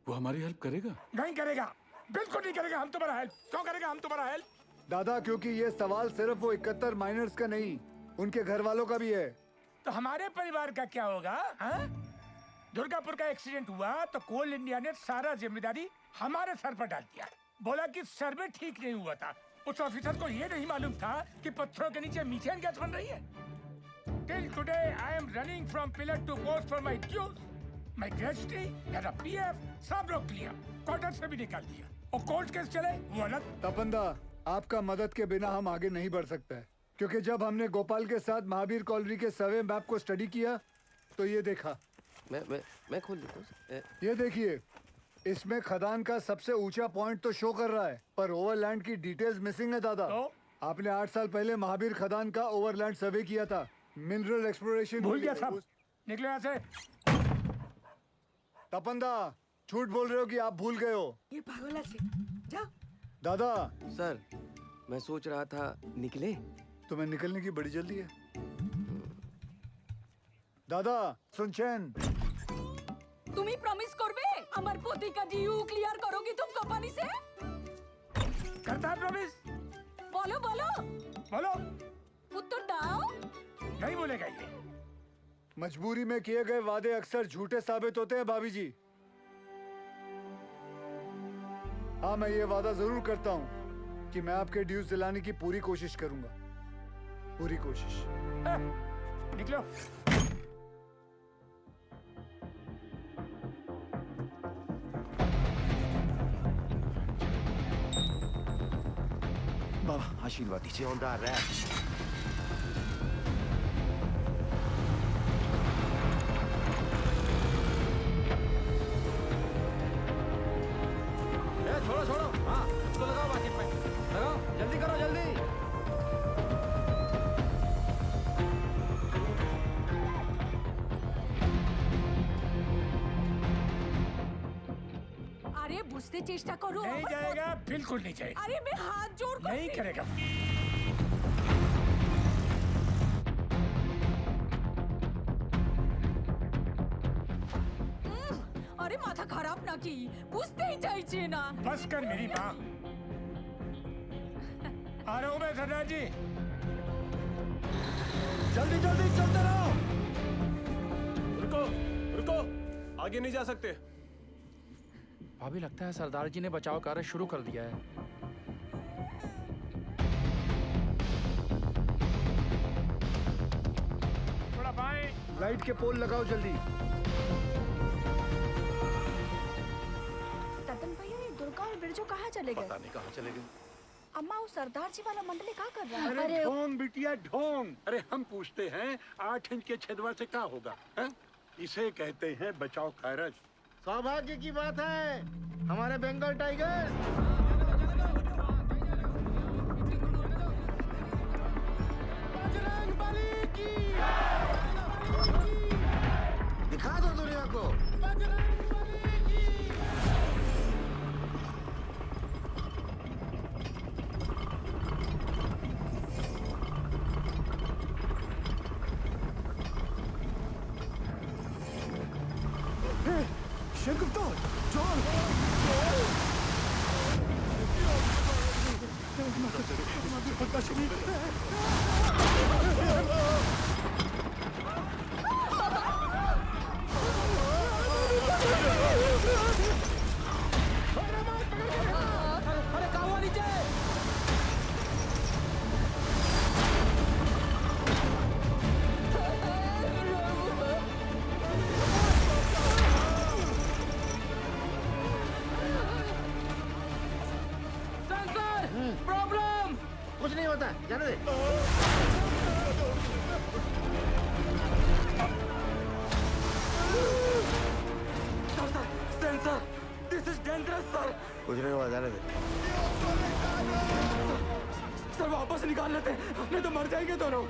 वो हमारी हेल्प करेगा? नहीं करेगा, बिल्कुल नहीं करेगा। हम तुम्हारा हेल्प क्यों करेगा? हम तुम्हारा हेल्प दादा, क्योंकि ये सवाल सिर्फ वो 71 माइनर्स का नहीं, उनके घर वालों का भी है। तो हमारे परिवार का क्या होगा? दुर्गापुर का एक्सीडेंट हुआ तो कोल इंडिया ने सारा जिम्मेदारी हमारे सर पर डाल दिया। बोला कि सर्वे ठीक नहीं हुआ था। उस ऑफिसर को ये नहीं मालूम था कि पत्थरों के नीचे मीथेन गैस बन रही है। Till today, I am running from pillar to post for my dues. My gratuity, मेरा PF, सब लोग क्लियर, क्वार्टर से भी निकाल दिया। और कोर्ट केस चले, वो अलग। तपंदा, आपका मदद के बिना हम आगे नहीं बढ़ सकते हैं, क्योंकि जब हमने गोपाल के साथ महावीर कॉलोनी के सर्वे मैप को स्टडी किया, तो ये देखा। मैं खोल देता हूँ। ये देखिए, इसमें खदान का सबसे ऊंचा पॉइंट तो शो कर रहा है, पर ओवरलैंड की डिटेल्स मिसिंग है दादा। आपने 8 साल पहले महावीर खदान का ओवरलैंड सर्वे किया था। मिनरल एक्सप्लोरेशन भूल गया सब। निकलो यहाँ से। तपंदा, झूठ बोल रहे हो कि आप भूल गए हो? ये पागल से जाओ। दादा सर, मैं सोच रहा था निकले। तुम्हें निकलने की बड़ी जल्दी है। दादा सुनचैन, তুমি প্রমিস করবে আমার প্রতিকা ডিউ ক্লিয়ার করোगी तुम कंपनी से? करता है प्रॉमिस। बोलो बोलो बोलो। उत्तर दाओ। नहीं बोलेगा ये। मजबूरी में किए गए वादे अक्सर झूठे साबित होते हैं भाभी जी। हाँ, मैं ये वादा जरूर करता हूँ कि मैं आपके ड्यूज दिलाने की पूरी कोशिश करूंगा, पूरी कोशिश। निकलो। बाबा आशीर्वाद दीजिए। छोड़ो छोड़ो, हाँ इसको लगाओ बाकी पे, लगाओ जल्दी करो जल्दी। আরে বুঝতে চেষ্টা করো। नहीं जाएगा, बिल्कुल नहीं जाएगा। আরে मैं हाथ जोड़ कर नहीं करेगा। আরে মাথা খারাপ নাকি? বুঝতেই চাইছে না। बस कर मेरी माँ। आ रहा हूँ मैं सरदार जी। जल्दी जल्दी चलते रहो। रुको रुको, आगे नहीं जा सकते। अभी लगता है सरदार जी ने बचाव कार्य शुरू कर दिया है। थोड़ा बाएं। लाइट के पोल लगाओ जल्दी। ततन भैया, ये दुर्गा और बिरजू कहाँ चले गए? पता नहीं कहाँ चले गए। अम्मा, वो सरदार जी वाला मंडली क्या कर रहा है? अरे ढोंग बिटिया ढोंग। अरे हम पूछते हैं 8 इंच के छेदवा से क्या होगा है? इसे कहते हैं बचाव कार्य। सौभाग्य की बात है, हमारे बंगाल टाइगर। दिखा दो दुनिया को। शेरगुप्ता, जॉन। अरे कहाँ हुआ नीचे? प्रॉब्लम कुछ नहीं होता, जाने दे। सेंसर, दिस इज डेंजरस सर। कुछ नहीं हुआ, जाने दे। सर वापस निकाल लेते, नहीं तो मर जाएंगे दोनों।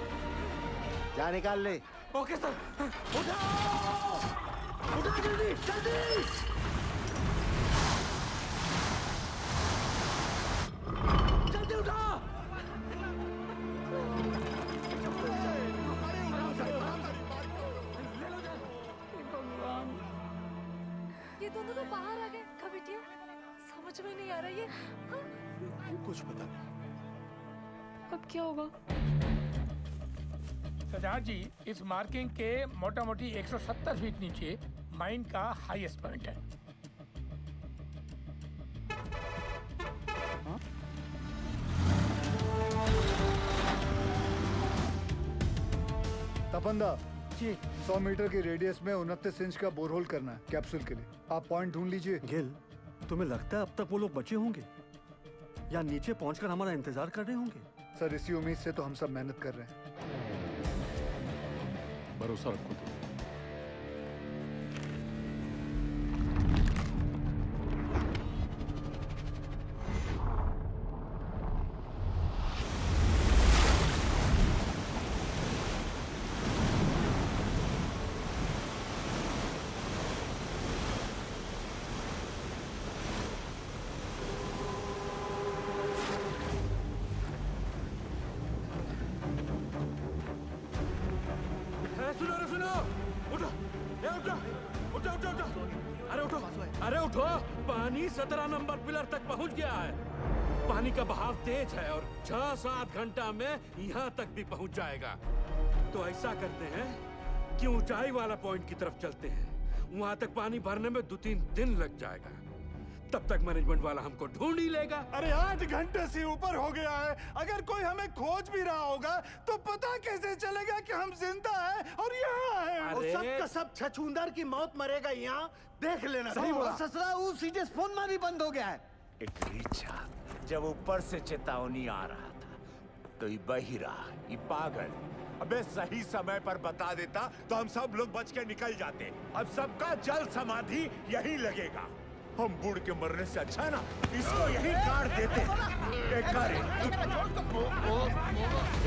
जा निकाल ले। Okay sir. उठाओ, उठाओ जल्दी जल्दी। जल्दी उठा। ये दोनों तो बाहर आ गए। कबिटिया, समझ में नहीं आ रहा ये। कुछ पता नहीं। अब क्या होगा? सरदार जी, इस मार्किंग के मोटा मोटी 170 फीट नीचे माइन का हाईएस्ट पॉइंट है। तपंदा जी 100 मीटर की रेडियस में 29 इंच का बोरहोल करना है कैप्सूल के लिए। आप पॉइंट ढूंढ लीजिए। गिल, तुम्हें लगता है अब तक वो लोग बचे होंगे या नीचे पहुंचकर हमारा इंतजार कर रहे होंगे? सर इसी उम्मीद से तो हम सब मेहनत कर रहे हैं। भरोसा रखो तुम। सुनो उठो ए उठो उठो उठो उठो अरे उठो अरे उठो पानी 17 नंबर पिलर तक पहुंच गया है। पानी का बहाव तेज है और 6-7 घंटा में यहाँ तक भी पहुंच जाएगा। तो ऐसा करते हैं कि ऊंचाई वाला पॉइंट की तरफ चलते हैं। वहां तक पानी भरने में 2-3 दिन लग जाएगा। तब तक मैनेजमेंट वाला हमको ढूंढ ही लेगा। अरे 8 घंटे से ऊपर हो गया है। अगर कोई हमें खोज भी रहा होगा तो पता कैसे चलेगा कि हम जिंदा हैं और यहाँ हैं? और सब का सब छछूंदर की मौत मरेगा यहाँ, देख लेना। सही बोला। ससुरा वो सीधे फोन में भी बंद हो गया है। एक रीछा जब ऊपर से चेतावनी आ रहा था तो ये बहिरा, ये पागल अबे सही समय पर बता देता तो हम सब लोग बच के निकल जाते। अब सबका जल समाधि यही लगेगा। हम बुढ़ के मरने से अच्छा है ना इसको यही काट देते।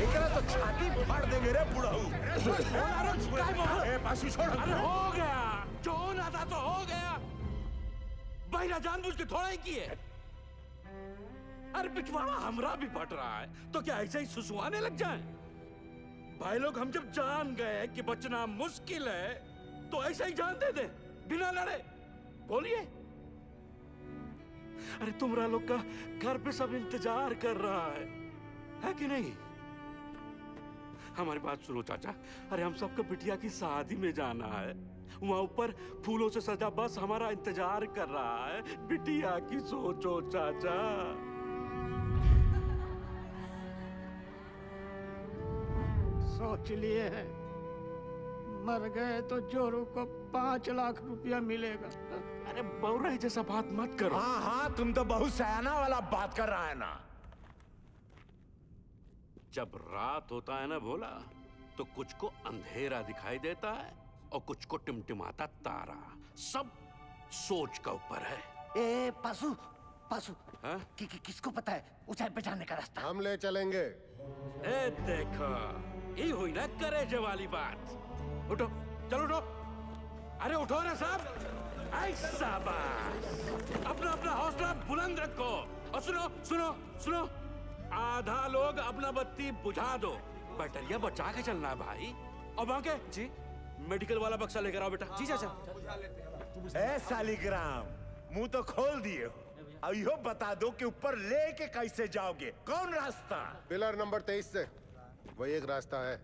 एकरा तो छाती फाड़ देंगे रे बुढ़ाऊ। पासी छोड़। अरे हो गया, जो होना था तो हो गया। बहिरा जानबूझ के थोड़ा ही किए। अरे पिछवाड़ा हमरा भी फट रहा है तो क्या ऐसे ही सुसुआने लग जाएं? भाई लोग हम जब जान गए कि बचना मुश्किल है तो ऐसे ही जान दे दे बिना लड़े। बोलिए। अरे तुमरा लोग का घर पे सब इंतजार कर रहा है कि नहीं? हमारी बात सुनो चाचा। अरे हम सबको बिटिया की शादी में जाना है। वहां ऊपर फूलों से सजा बस हमारा इंतजार कर रहा है। बिटिया की सोचो चाचा। सोच लिए हैं, मर गए तो जोरू को 5 लाख रुपया मिलेगा। अरे बौराई जैसा बात मत करो। हाँ हाँ तुम तो बहुत सयाना वाला बात कर रहा है ना। जब रात होता है ना भोला तो कुछ को अंधेरा दिखाई देता है और कुछ को टिमटिमाता तारा। सब सोच का ऊपर है। ए पासु पासु हाँ? किसको पता है ऊंचाई पे जाने का रास्ता? हम ले चलेंगे। ए देखो ये हुई ना करेजे वाली बात। उठो चलो उठो। अरे उठो ना साहब। ऐसा बात अपना अपना हौसला बुलंद रखो। और सुनो सुनो सुनो आधा लोग अपना बत्ती बुझा दो। बैटरिया बचा के चलना है भाई। और बाके जी मेडिकल वाला बक्सा लेकर आओ बेटा। जी चाचा। ए सालीग्राम मुंह तो खोल दिए हो। अब यो बता दो कि ऊपर लेके कैसे जाओगे? कौन रास्ता? पिलर नंबर 23 से वही एक रास्ता है।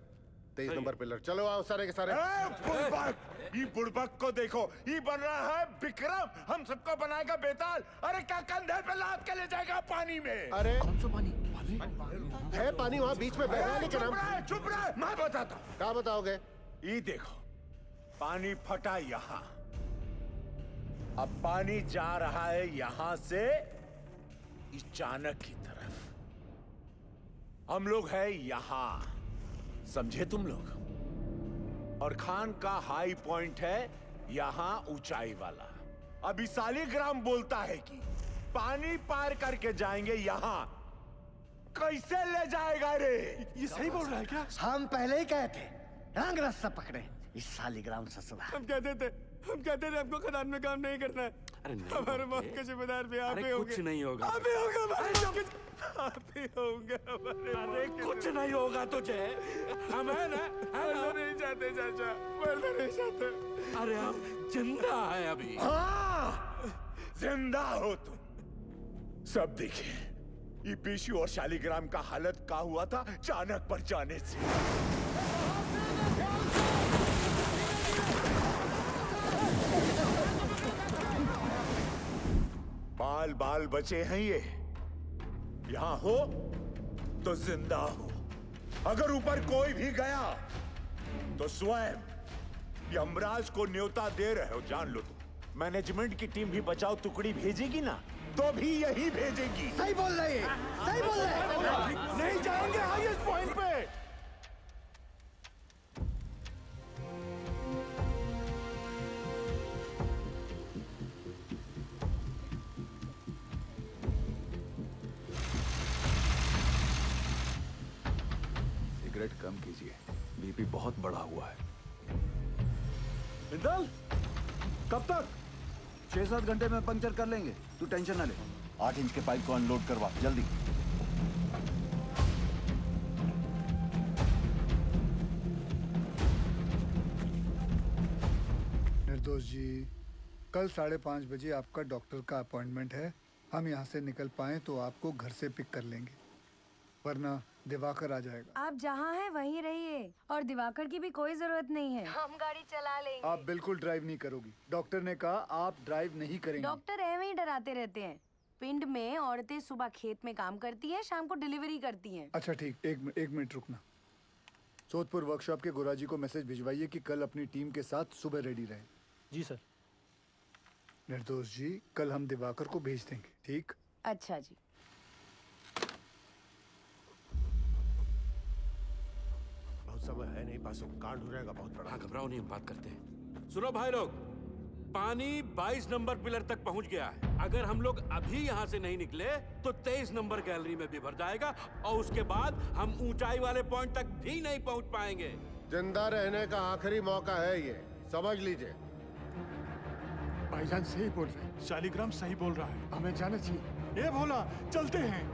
23 नंबर पिलर। चलो आओ सारे के सारे। ये बुड़बक को देखो, ये बन रहा है विक्रम। हम सबको बनाएगा बेताल। अरे क्या कंधे पे लाद के ले जाएगा पानी में? अरे कौन सा पानी? है पानी वहाँ बीच में बह रहा है। लेकिन हम चुप रहे मैं बताता हूँ। क्या बताओगे? ये देखो पानी फटा यहाँ। अब पानी जा रहा है यहाँ से इस चाणक की तरफ। हम लोग हैं यहाँ, समझे तुम लोग? और खान का हाई पॉइंट है यहाँ ऊंचाई वाला। अभी सालीग्राम बोलता है कि पानी पार करके जाएंगे यहाँ। कैसे ले जाएगा रे? ये सही बोल रहा है क्या? हम पहले ही कहे थे रंग रास्ता पकड़े। इस सालीग्राम ससुरा। हम कहते थे हमको खदान में काम नहीं करना है। अरे नहीं हमारे मौत के जिम्मेदार भी आप ही होंगे। कुछ नहीं होगा। आप ही होंगे हमारे। आप ही होंगे हमारे। अरे कुछ नहीं होगा तुझे। हम है ना? मरना नहीं चाहते चाचा, मरना नहीं चाहते। अरे हम जिंदा है अभी। हाँ जिंदा हो तुम। सब देखिए ये पीशू और शालीग्राम का हालत क्या हुआ था चाणक पर जाने से। बाल बाल बचे हैं ये। यहां हो तो जिंदा हो। अगर ऊपर कोई भी गया तो स्वयं यमराज को न्योता दे रहे हो, जान लो तुम। मैनेजमेंट की टीम भी बचाओ टुकड़ी भेजेगी ना, तो भी यही भेजेगी। सही बोल रहे हैं, सही बोल रहे हैं। नहीं जाएंगे हाईएस्ट पॉइंट पे। सिगरेट कम कीजिए, बीपी बहुत बढ़ा हुआ है। बिंदल, कब तक? 6-7 घंटे में पंक्चर कर लेंगे, तू टेंशन ना ले। 8 इंच के पाइप को अनलोड करवा जल्दी। निर्दोष जी, कल 5:30 बजे आपका डॉक्टर का अपॉइंटमेंट है। हम यहाँ से निकल पाए तो आपको घर से पिक कर लेंगे, वरना दिवाकर आ जाएगा। आप जहाँ हैं वहीं रहिए और दिवाकर की भी कोई जरूरत नहीं है, हम गाड़ी चला लेंगे। आप बिल्कुल ड्राइव नहीं करोगी। डॉक्टर ने कहा आप ड्राइव नहीं करेंगे। डॉक्टर ऐਵੇਂ ही डराते रहते हैं। पिंड में औरतें सुबह खेत में काम करती हैं, शाम को डिलीवरी करती हैं। अच्छा ठीक, एक मिनट रुकना। सोदपुर वर्कशॉप के गोराजी को मैसेज भिजवाइए कि कल अपनी टीम के साथ सुबह रेडी रहे। जी सर। निर्दोष जी, कल हम दिवाकर को भेज देंगे, ठीक? अच्छा जी। बहुत समय है नहीं, पासों कांड हो जाएगा बहुत बड़ा। घबराओ नहीं, हम बात करते हैं। सुनो भाई लोग, पानी 22 नंबर पिलर तक पहुंच गया है। अगर हम लोग अभी यहाँ से नहीं निकले तो 23 नंबर गैलरी में भी भर जाएगा और उसके बाद हम ऊंचाई वाले पॉइंट तक भी नहीं पहुंच पाएंगे। जिंदा रहने का आखिरी मौका है ये, समझ लीजिए। भाईजान सही बोल रहे हैं, शालिग्राम सही बोल रहा है, हमें जाना चाहिए। ये भोला, चलते हैं।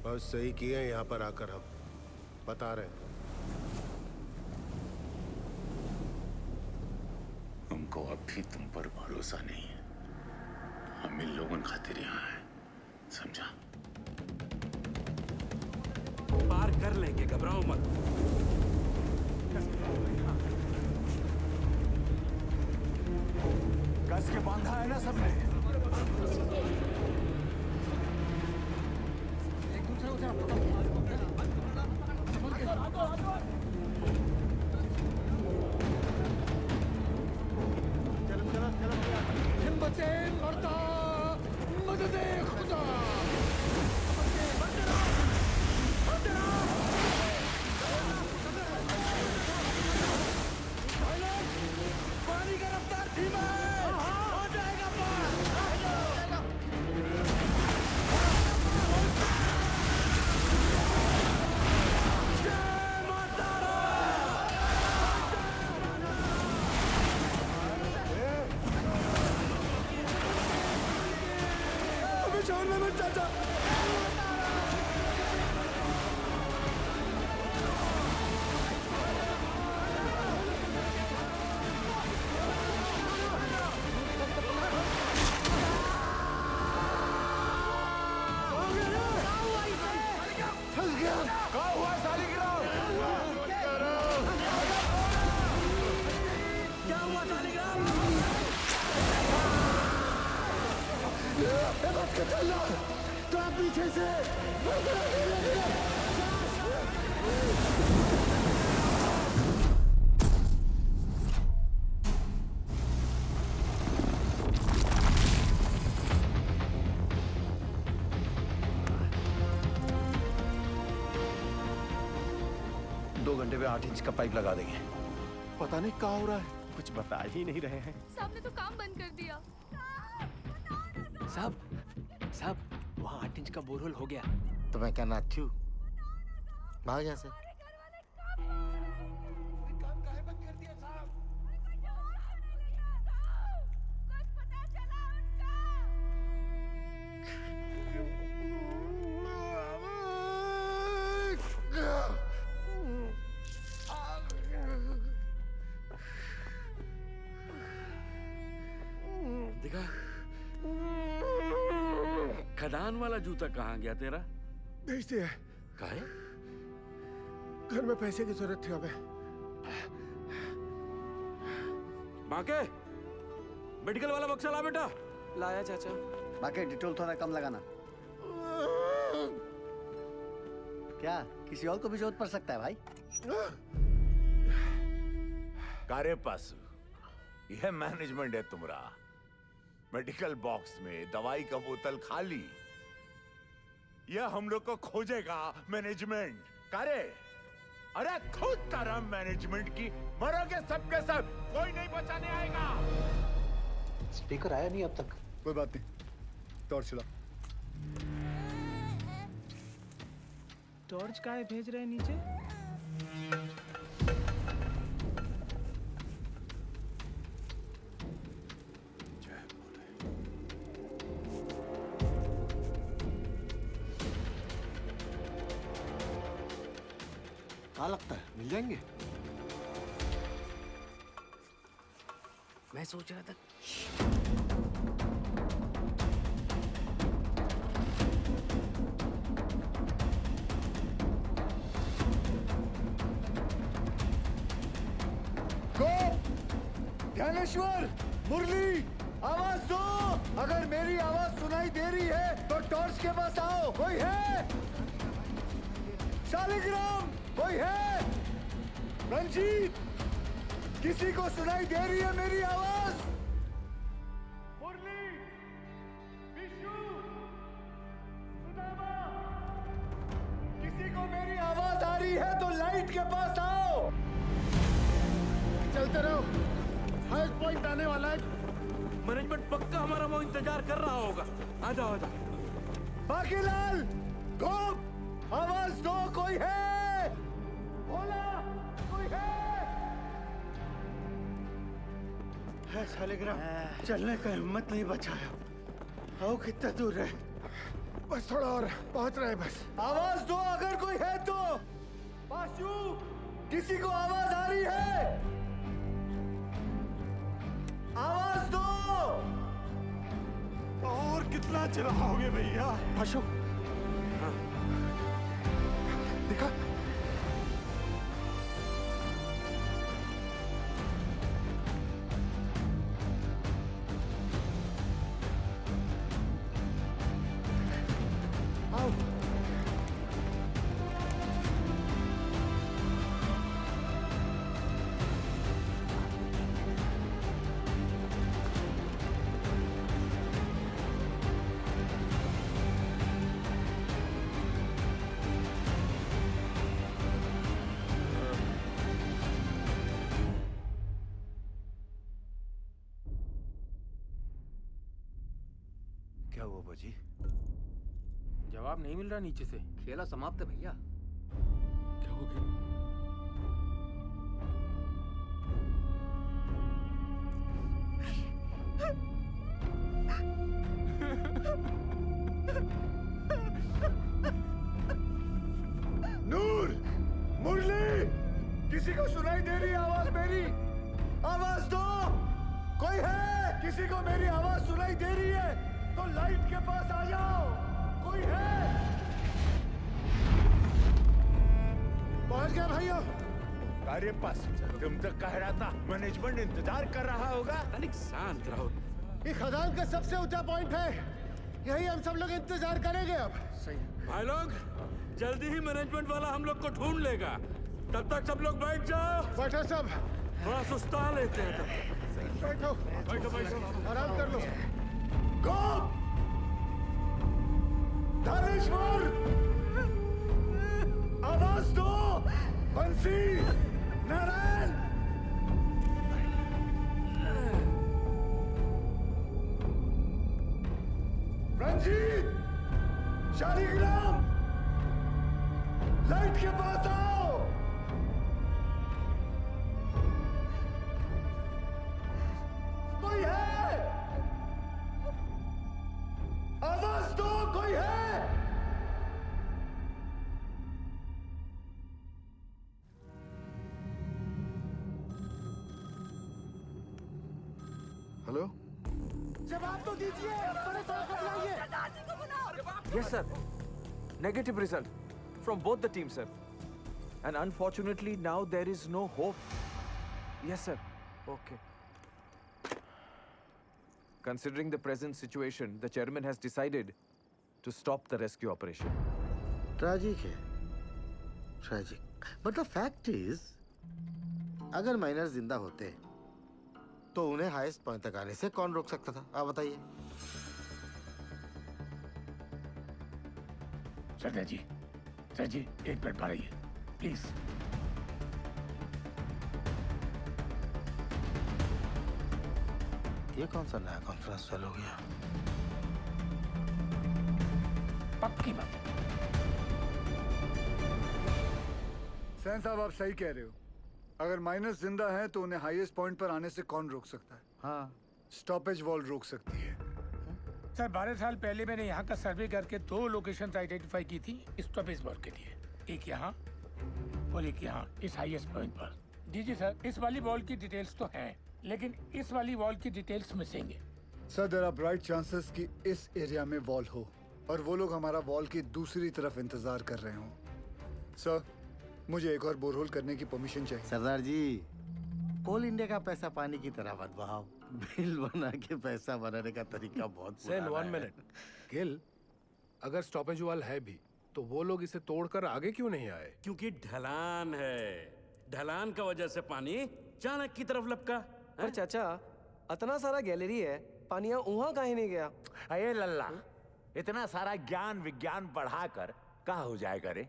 बस सही किए यहाँ पर आकर, हम बता रहे हैं। हमको अब भी तुम पर भरोसा नहीं है। हम इन लोगों खातिर यहाँ हैं, समझा? पार कर लेंगे, घबराओ मत। कस के बांधा है ना सबने। एक दूसरे को जरा पकड़ के। हिम्मते मर्दा, मददे खुदा। पानी का रफ्तार धीमा है, हो जाएगा पार। जय माता अबे छोड़ना मत चाचा। तो पीछे से दो घंटे में 8 इंच का पाइप लगा देंगे। पता नहीं क्या हो रहा है, कुछ बता ही नहीं रहे हैं। साहब ने तो काम बंद कर दिया। साहब, वहाँ 8 इंच का बोरहोल हो गया। तो मैं क्या नाचू? भाग यहाँ से। दिखा, खदान वाला जूता कहाँ गया तेरा? भेज दिया। काहे? घर में पैसे की जरूरत थी हमें। बाके, मेडिकल वाला बक्सा ला बेटा। लाया चाचा। बाकी डिटेल थोड़ा कम लगाना। क्या किसी और को भी जरूरत पड़ सकता है भाई? कारे पासु, यह मैनेजमेंट है तुम्हारा। मेडिकल बॉक्स में दवाई का बोतल खाली, यह हम लोग को खोजेगा मैनेजमेंट। कारे, अरे खुद तरह मैनेजमेंट की मरोगे सबके सब, कोई नहीं बचाने आएगा। स्पीकर आया नहीं अब तक। कोई बात नहीं, टॉर्च चला। टॉर्च काहे भेज रहे हैं नीचे? क्या लगता है मिल जाएंगे? मैं सोच रहा था ध्यानेश्वर, मुरली, आवाज दो। अगर मेरी आवाज सुनाई दे रही है तो टॉर्च के पास आओ। कोई है? शालिग्राम, कोई है? रंजीत, किसी को सुनाई दे रही है मेरी आवाज? मुरली, विष्णु, सुदामा, किसी को मेरी आवाज आ रही है तो लाइट के पास आओ। चलते रहो, हाईएस्ट पॉइंट आने वाला है। मैनेजमेंट पक्का हमारा वो इंतजार कर रहा होगा। आ जाओ, आ जाओ। बाकीलाल, गोप, आवाज दो। कोई है? बोला, कोई है? शालिग्राम, चलने का हिम्मत नहीं बचाया। आओ, कितना दूर है? बस थोड़ा और पहुंच रहे बस। आवाज दो अगर कोई है तो। पाशु, किसी को आवाज आ रही है? आवाज दो। और कितना चिल्लाओगे भैया? पाशु, दिखा। आओ। क्या हुआ बाजी? जवाब नहीं मिल रहा नीचे से। खेला समाप्त है भैया। क्या हो गया? नूर, मुरली, किसी को सुनाई दे रही आवाज मेरी? आवाज दो। कोई है? किसी को मेरी आवाज सुनाई दे रही है तो लाइट के पास आ जाओ। कोई है? पहुंच गया भाइयों। अरे पास, तुम तो कह रहा था मैनेजमेंट इंतजार कर रहा होगा। तनिक शांत रहो। ये खदान का सबसे ऊंचा पॉइंट है, यही हम सब लोग इंतजार करेंगे अब। सही। भाई लोग, जल्दी ही मैनेजमेंट वाला हम लोग को ढूंढ लेगा। तब तक सब लोग बैठ जाओ। बैठो सब। थोड़ा सुस्ता लेते हैं तब। बैठो बैठो बैठो, आराम कर लो। गोप, धनेश्वर, आवाज दो। बंसी, नारायण, रंजीत, शालिग्राम, लाइट के पास आओ। कोई है? आवाज दो। कोई है? हेलो, जवाब तो दीजिए। बड़े साहब को बुलाइए। Yes, sir. Negative result from both the teams, sir. And unfortunately, now there is no hope. Yes, sir. Okay. Considering the present situation, the chairman has decided to stop the rescue operation. Tragic है, tragic. But the fact is, अगर miner जिंदा होते तो उन्हें highest point तक आने से कौन रोक सकता था? आप बताइए। सरदार जी, एक मिनट बाहर प्लीज। ये कौन सा नया कॉन्फ्रेंस चालू हो गया? पक्की बात। सैन साहब, आप सही कह रहे हो। अगर माइनस जिंदा हैं तो उन्हें हाईएस्ट पॉइंट पर आने से कौन रोक सकता है? हाँ, स्टॉपेज वॉल रोक सकती है। सर 12 साल पहले मैंने यहाँ का सर्वे करके 2 लोकेशंस आइडेंटिफाई की थी स्टॉपेज वॉल के लिए, एक यहाँ और एक यहाँ इस हाईएस्ट पॉइंट पर। जी सर, इस वाली वॉल की डिटेल्स तो हैं, लेकिन इस वाली वॉल की डिटेल्स मिसिंग है। Sir, there are bright chances कि इस एरिया में वॉल हो और वो लोग हमारा वॉल की दूसरी तरफ इंतजार कर रहे हों। सर, मुझे एक और बोरहोल करने की परमिशन चाहिए। सरदार जी, कोल इंडिया का पैसा पानी की तरह मत बहाओ। बिल बना के पैसा बनाने का तरीका बहुत सेन, पुराना 1 है। मिनट। गिल, अगर स्टॉपेज वॉल है भी तो वो लोग इसे तोड़कर आगे क्यों नहीं आए? क्योंकि ढलान है, ढलान का वजह से पानी चाणक्य की तरफ लपका। पर चाचा, इतना सारा गैलरी है, पानी वहाँ काहे नहीं गया? अये लल्ला, इतना सारा ज्ञान विज्ञान पढ़ाकर कहाँ हो जाएगा रे?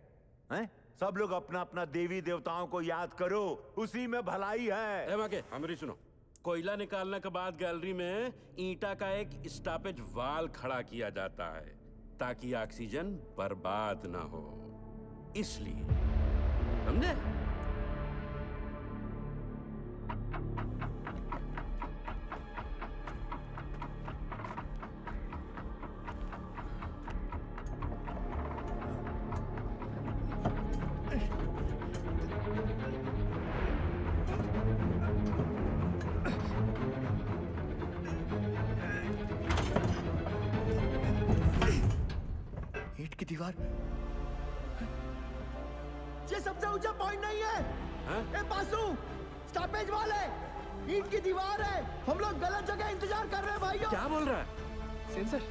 हैं? सब लोग अपना अपना देवी देवताओं को याद करो, उसी में भलाई है। माके, हमारी सुनो। कोयला निकालने के बाद गैलरी में ईंटा का एक स्टॉपेज वाल खड़ा किया जाता है ताकि ऑक्सीजन बर्बाद ना हो, इसलिए। समझे? ईंट की दीवार। ये सबसे ऊंचा पॉइंट नहीं है। ए पासू, स्टॉपेज वॉल है, ईंट की दीवार है। हम लोग गलत जगह इंतजार कर रहे हैं भाइयों। क्या बोल रहा है? सेंसर।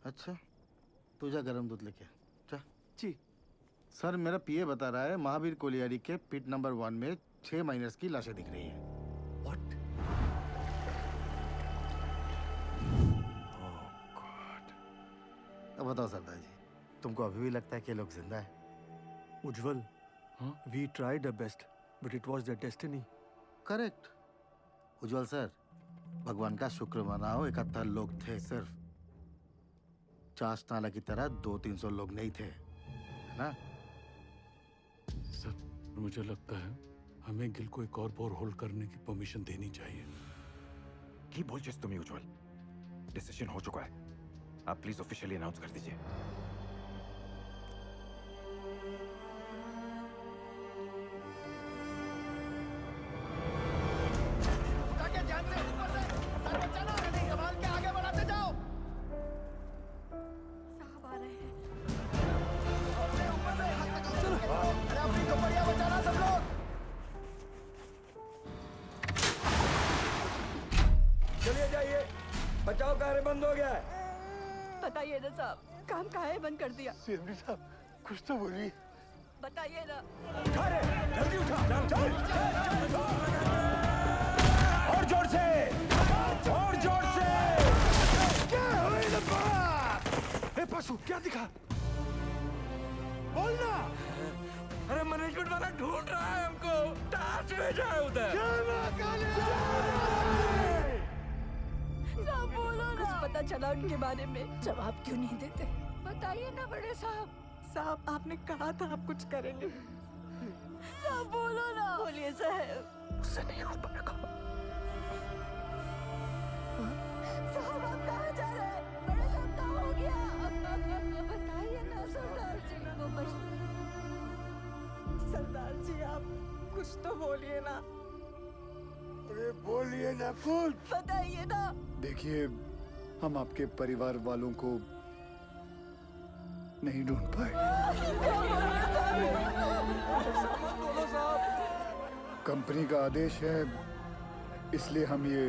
अच्छा, तू जा गरम दूध लेके जा। जी सर, मेरा पीए बता रहा है महावीर कोलियारी के पिट नंबर 1 में 6 माइनर्स की लाशें दिख रही हैं। व्हाट? अब बताओ सरदार जी, तुमको अभी भी लगता है कि ये लोग जिंदा है? Ujjwal, we tried our best but it was their destiny. Correct. Ujjwal sir, भगवान का शुक्र मनाओ, 71 लोग थे सिर्फ। चास नाला की तरह 200-300 लोग नहीं थे, है ना? सर, मुझे लगता है हमें गिल को एक और बोरहोल करने की परमिशन देनी चाहिए। की बोल जिस तुम्हें उज्जवल, डिसीजन हो चुका है। आप प्लीज ऑफिशियली अनाउंस कर दीजिए। चलिए जाइए, बचाव कार्य बंद हो गया है। बताइए ना साहब, काम काहे बंद कर दिया? सीएमडी साहब, कुछ तो बोलिए। बताइए ना। जल्दी उठा, चल। और जोर से, और जोर से। क्या हुई ना बात? ए पशु, क्या दिखा? बोलना। अरे मैनेजमेंट वाला ढूंढ रहा है हमको, टास्क भेजा है उधर। साहब बोलो ना। कुछ पता चला उनके बारे में? जवाब क्यों नहीं देते? बताइए ना बड़े साहब। साहब, आपने कहा था आप कुछ करेंगे। साहब बोलो ना। बोलिए साहब। उससे नहीं हो पाएगा। साहब, आप कहाँ जा रहे हैं? बड़े साहब, कहाँ हो गया? बताइए ना सरदार जी को। सरदार जी, आप कुछ तो बोलिए ना। अरे बोलिए ना कुछ। बताइए ना। देखिए, हम आपके परिवार वालों को नहीं ढूंढ पाए। कंपनी का आदेश है, इसलिए हम ये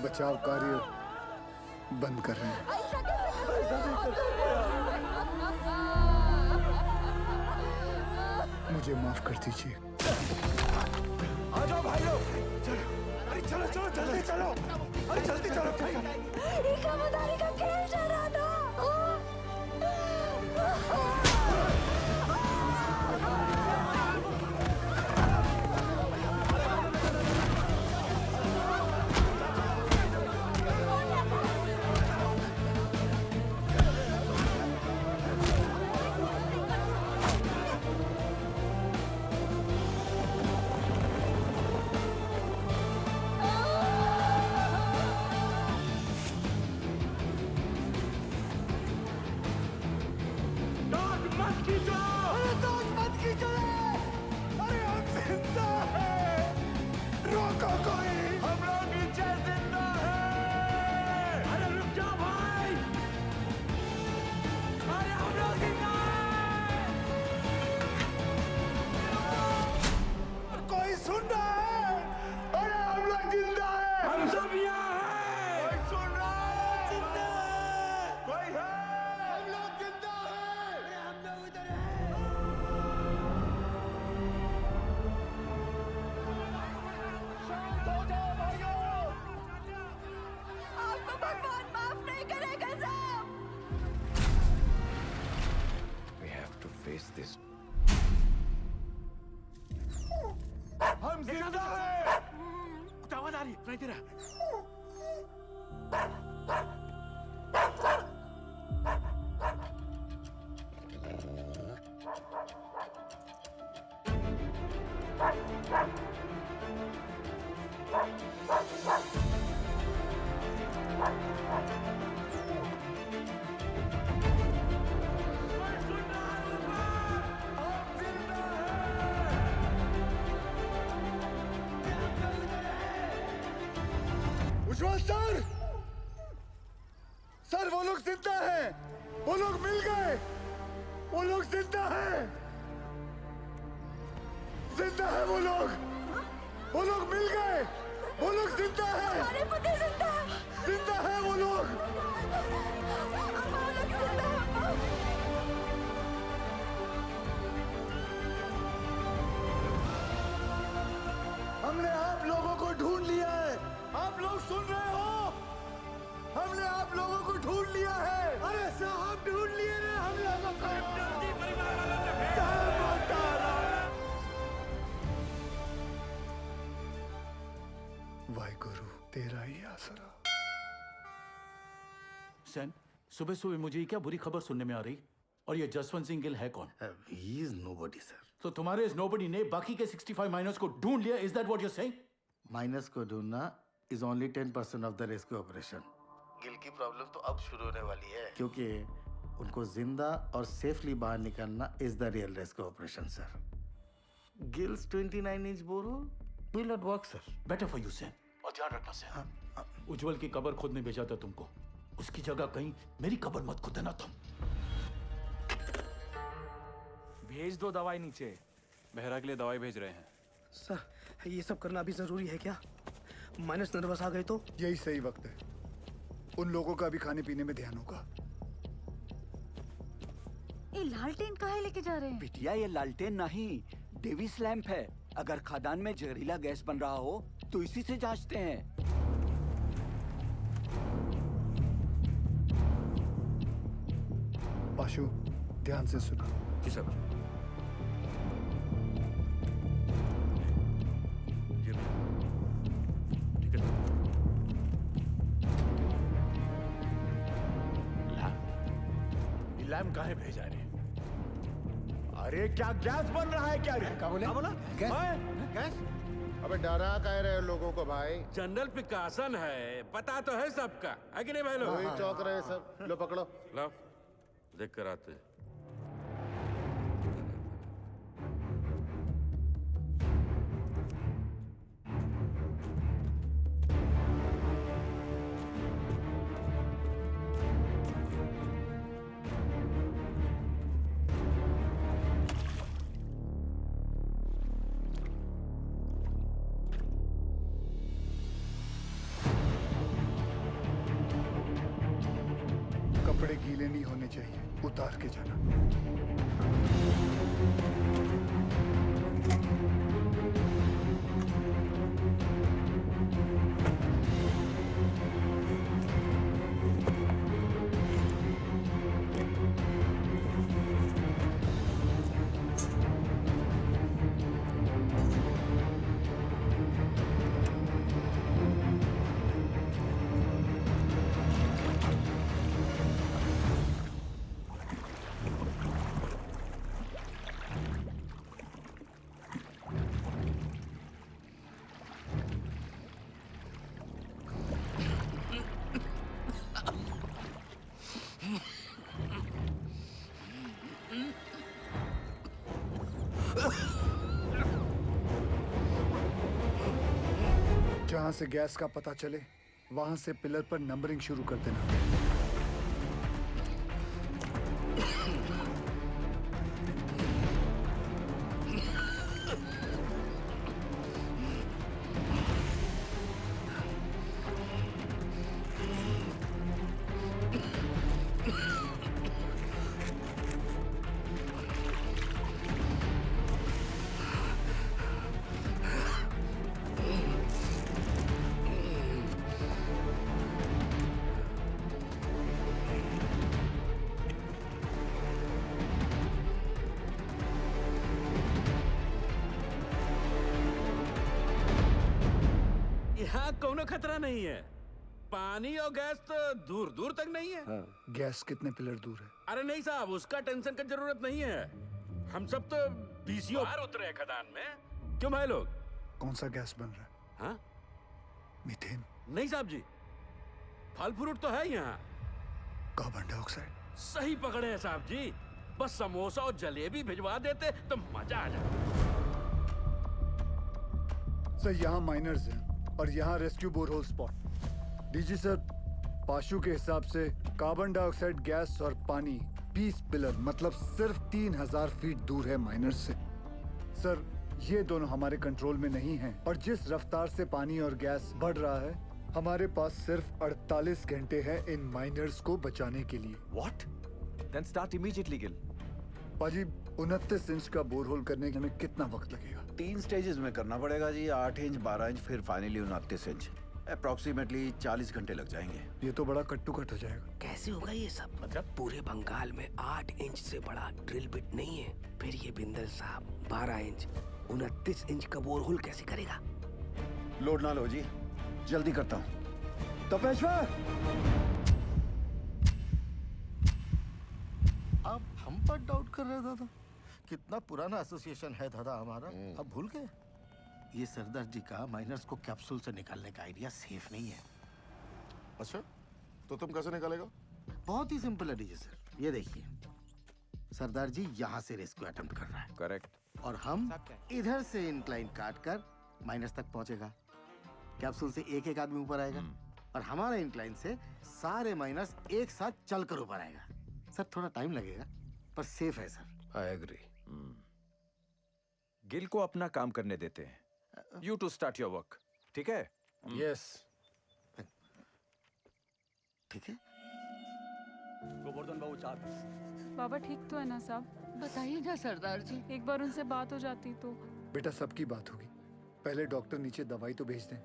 बचाव कार्य बंद कर रहे हैं। मुझे माफ कर दीजिए। आ जाओ भाई लोग, चलो, अरे चलो चलो जल्दी चलो, अरे जल्दी चलो। इकरामदारी का खेल चल रहा था। हम जिंदा हैं। आवाज आ रही है, तेरा उज्जवल सर, सर वो लोग जिंदा हैं, वो लोग मिल गए, वो लोग जिंदा हैं, जिंदा है वो लोग मिल गए, वो लोग जिंदा हैं, हमारे पति जिंदा है, जिंदा है वो लोग। हमने आप लोगों को ढूंढ लिया है, आप लोग सुन रहे हो? हमने आप लोगों को ढूंढ लिया है। अरे साहब ढूंढ लिए हैं हम लोगों को। वाहिगुरु तेरा ही आसरा। सैन, सुबह सुबह मुझे ये क्या बुरी खबर सुनने में आ रही? और ये जसवंत सिंह गिल है कौन? He is nobody, sir. तो तुम्हारे इस नोबडी ने बाकी के 65 माइनर्स को ढूंढ लिया? Is that what you're saying? Minus को ढूंढना is only 10% of the rescue operation. Gill की प्रॉब्लम तो अब शुरू होने वाली है, क्योंकि उनको जिंदा और सेफली बाहर निकालना is the real rescue operation, sir. Gil's 29-inch borehole will not work, sir. Better for you, Sen. और ध्यान रखना सैन, उज्जवल की कब्र खुद ने भेजा था तुमको, उसकी जगह कहीं मेरी कब्र मत खुदना तुम। भेज दो दवाई नीचे। बहरा के लिए दवाई भेज रहे हैं। सर ये सब करना अभी जरूरी है क्या? माइनस नर्वस आ गए तो? यही सही वक्त है, उन लोगों का भी खाने पीने में ध्यान होगा। ये लालटेन काहे लेके जा रहे हैं? बिटिया ये लालटेन नहीं, डेविस लैंप है। अगर खदान में जहरीला गैस बन रहा हो तो इसी से जांचते हैं। पाशु ध्यान से सुनो। जी साहब। लैम्प काहे भेजा रे? अरे क्या गैस बन रहा है क्या रे? क्या बोला? गैस? अबे डरा कह रहे लोगों को भाई? जनरल पिकासन है, पता तो है सबका, है कि नहीं भाई लोग? वही चौक रहे सब। लो पकड़ो। लो देख कर आते। चाहिए, उतार के जाना। जहां से गैस का पता चले वहां से पिलर पर नंबरिंग शुरू कर देना। यहाँ कोनो खतरा नहीं है। पानी और गैस तो दूर दूर तक नहीं है। गैस कितने पिलर दूर है? अरे नहीं साहब, उसका टेंशन की जरूरत नहीं है। हम सब तो बीसीओ बाहर उतरे हैं खदान में। क्यों भाई लोग? कौन सा गैस बन रहा है? हाँ? मीथेन? नहीं साहब जी, फल फ्रूट तो है यहाँ। Carbon dioxide? सही पकड़े हैं साहब जी। बस समोसा और जलेबी भिजवा देते तो मजा आ जाता। सर यहाँ माइनर्स हैं और यहाँ rescue borehole spot. DG sir, पाशु के हिसाब से कार्बन डाइऑक्साइड गैस और पानी 20 पिलर मतलब सिर्फ 3000 फीट दूर है माइनर्स से। सर ये दोनों हमारे कंट्रोल में नहीं हैं और जिस रफ्तार से पानी और गैस बढ़ रहा है हमारे पास सिर्फ 48 घंटे हैं इन माइनर्स को बचाने के लिए। What? Then start immediately, Gil. पाजी 29 इंच का बोरहोल करने में हमें कितना वक्त लगेगा? 3 स्टेजेस में करना पड़ेगा जी। 8 इंच, 12 इंच, फिर फाइनली 29 इंच। अप्रोक्सीमेटली 40 घंटे लग जाएंगे। ये तो बड़ा कट्टू कट हो जाएगा। कैसे होगा ये सब? मतलब पूरे बंगाल में 8 इंच से बड़ा ड्रिल बिट नहीं है। फिर ये बिंदल साहब 12 इंच 29 इंच का बोरहोल कैसे करेगा? लोड ना लो जी, जल्दी करता हूँ। तपेश्वर, आप हम पर डाउट कर रहे दादा? कितना पुराना एसोसिएशन है दादा हमारा, अब भूल गए? ये सरदार जी का माइनर्स को कैप्सूल से निकालने का आइडिया सेफ नहीं है। अच्छा, तो तुम कैसे निकालेगा? बहुत ही सिंपल है डीजे सर। ये देखिए, सरदार जी यहाँ से रेस्क्यू अटेम्प्ट कर रहा है। करेक्ट। और हम इधर से इंक्लाइन काट कर माइनस तक पहुंचेगा। कैप्सूल से एक एक आदमी ऊपर आएगा और हमारा इंक्लाइन से सारे माइनस एक साथ चलकर ऊपर आएगा। सर थोड़ा टाइम लगेगा पर सेफ है सर। I agree. गिल को अपना काम करने देते हैं। You to start your work. ठीक है? Yes. ठीक है। गोवर्धन बाबू चार। बाबा ठीक तो है ना साहब? बताइए ना सरदार जी। एक बार उनसे बात हो जाती तो। बेटा सबकी बात होगी, पहले डॉक्टर नीचे दवाई तो भेज दें।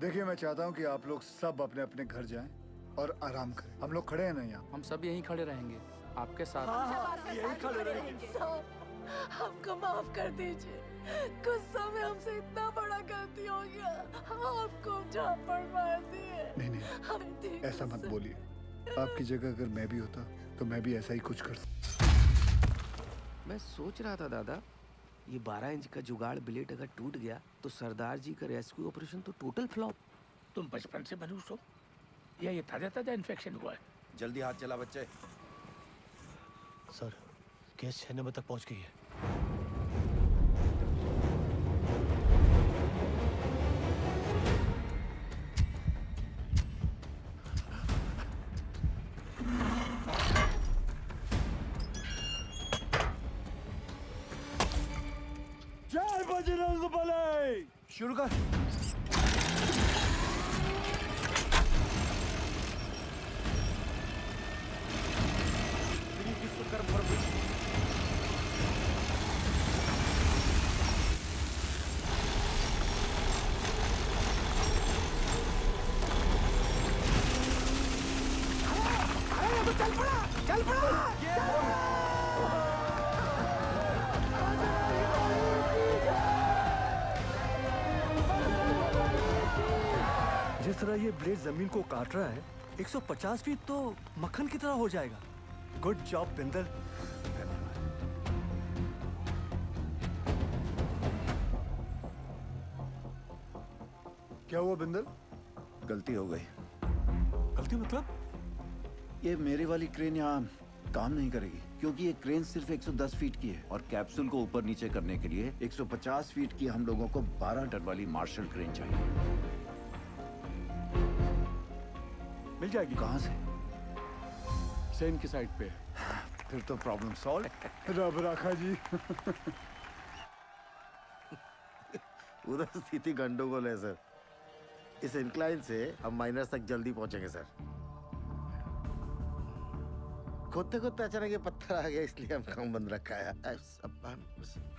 देखिए मैं चाहता हूँ कि आप लोग सब अपने अपने घर जाएं और आराम करें। हम लोग खड़े हैं ना यहाँ? हम सब यहीं खड़े रहेंगे आपके साथ। यही खड़े रहेंगे। हमको माफ कर दीजिए, गुस्सा में हमसे इतना बड़ा गलती हो गया। आपको झापड़ मार दिए। नहीं ऐसा मत बोलिए। आपकी जगह अगर मैं भी होता तो मैं भी ऐसा ही कुछ करता। मैं सोच रहा था दादा, ये 12 इंच का जुगाड़ ब्लेड अगर टूट गया तो सरदार जी का रेस्क्यू ऑपरेशन तो टोटल फ्लॉप। तुम बचपन से मनुष्य हो या ये ताजा ताजा इन्फेक्शन हुआ है? जल्दी हाथ चला बच्चे। सर गैस 6 नंबर तक पहुंच गई है। जय बजरंग बली। शुरू कर। तरह ये ब्लेड जमीन को काट रहा है, 150 फीट तो मक्खन की तरह हो जाएगा। Good job Bindal. क्या हुआ बिंदल? गलती हो गई। गलती मतलब? ये मेरी वाली क्रेन यहाँ काम नहीं करेगी क्योंकि ये क्रेन सिर्फ 110 फीट की है और कैप्सूल को ऊपर नीचे करने के लिए 150 फीट की हम लोगों को 12 टन वाली मार्शल क्रेन चाहिए। मिल जाएगी। कहाँ से? सेन की साइड पे। फिर तो प्रॉब्लम सॉल्व। रब राखा जी। उधर स्थिति गंडोगोल है सर। इस इंक्लाइन से हम माइनस तक जल्दी पहुंचेंगे सर। खोदते खोदते अचानक ये पत्थर आ गया इसलिए हम काम बंद रखा है।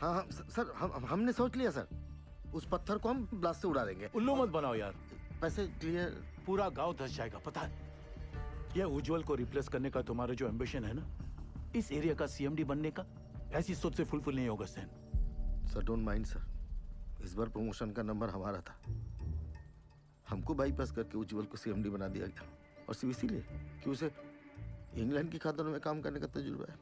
हाँ सर हमने सोच लिया सर, उस पत्थर को हम ब्लास्ट से उड़ा देंगे। उल्लू मत बनाओ यार। पैसे क्लियर। पूरा गांव धस जाएगा पता है। ये उज्जवल को रिप्लेस करने का तुम्हारा जो एम्बिशन है ना, इस एरिया का सीएमडी बनने का, ऐसी सोच से फुलफिल नहीं होगा Sen. Sir don't mind sir, इस बार प्रमोशन का नंबर हमारा था। हमको बाईपास करके उज्जवल को सीएमडी बना दिया गया और सिर्फ इसीलिए कि उसे इंग्लैंड की खातों में काम करने का तजुर्बा है।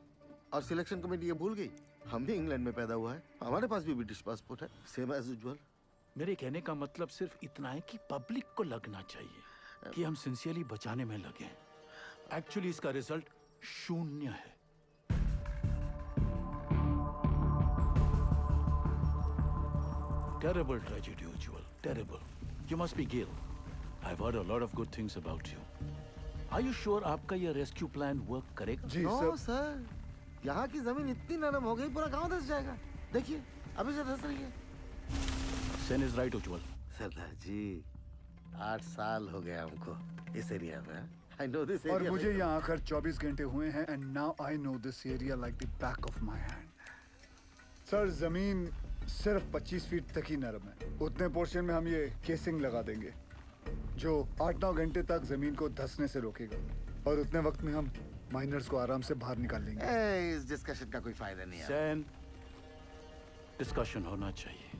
और सिलेक्शन कमेटी ये भूल गई हम भी इंग्लैंड में पैदा हुआ है, हमारे पास भी ब्रिटिश पासपोर्ट है, सेम एज उज्जवल। मेरे कहने का मतलब सिर्फ इतना है कि पब्लिक को लगना चाहिए कि हम सिंसियरली बचाने में लगे। एक्चुअली इसका रिजल्ट शून्य है। Terrible tragedy, Ujjwal. Terrible. You must be Gil. I've heard a lot of good things about you. Are you sure आपका ये रेस्क्यू प्लान वर्क करेगा? जी सर, यहाँ की जमीन इतनी नरम हो गई पूरा गांव धस जाएगा। देखिए अभी से धस रही है। Sen is right, Ujjwal. सरदार जी 8 साल हो गया हमको इस एरिया में। I know this और area मुझे यहाँ आकर 24 घंटे हुए हैं and now I know this area like the back of my hand. Sir जमीन सिर्फ 25 फीट तक ही नरम है। उतने पोर्शन में हम ये केसिंग लगा देंगे जो 8-9 घंटे तक जमीन को धंसने से रोकेगा और उतने वक्त में हम माइनर्स को आराम से बाहर निकाल लेंगे। इस डिस्कशन का कोई फायदा नहीं है। सैन, डिस्कशन होना चाहिए,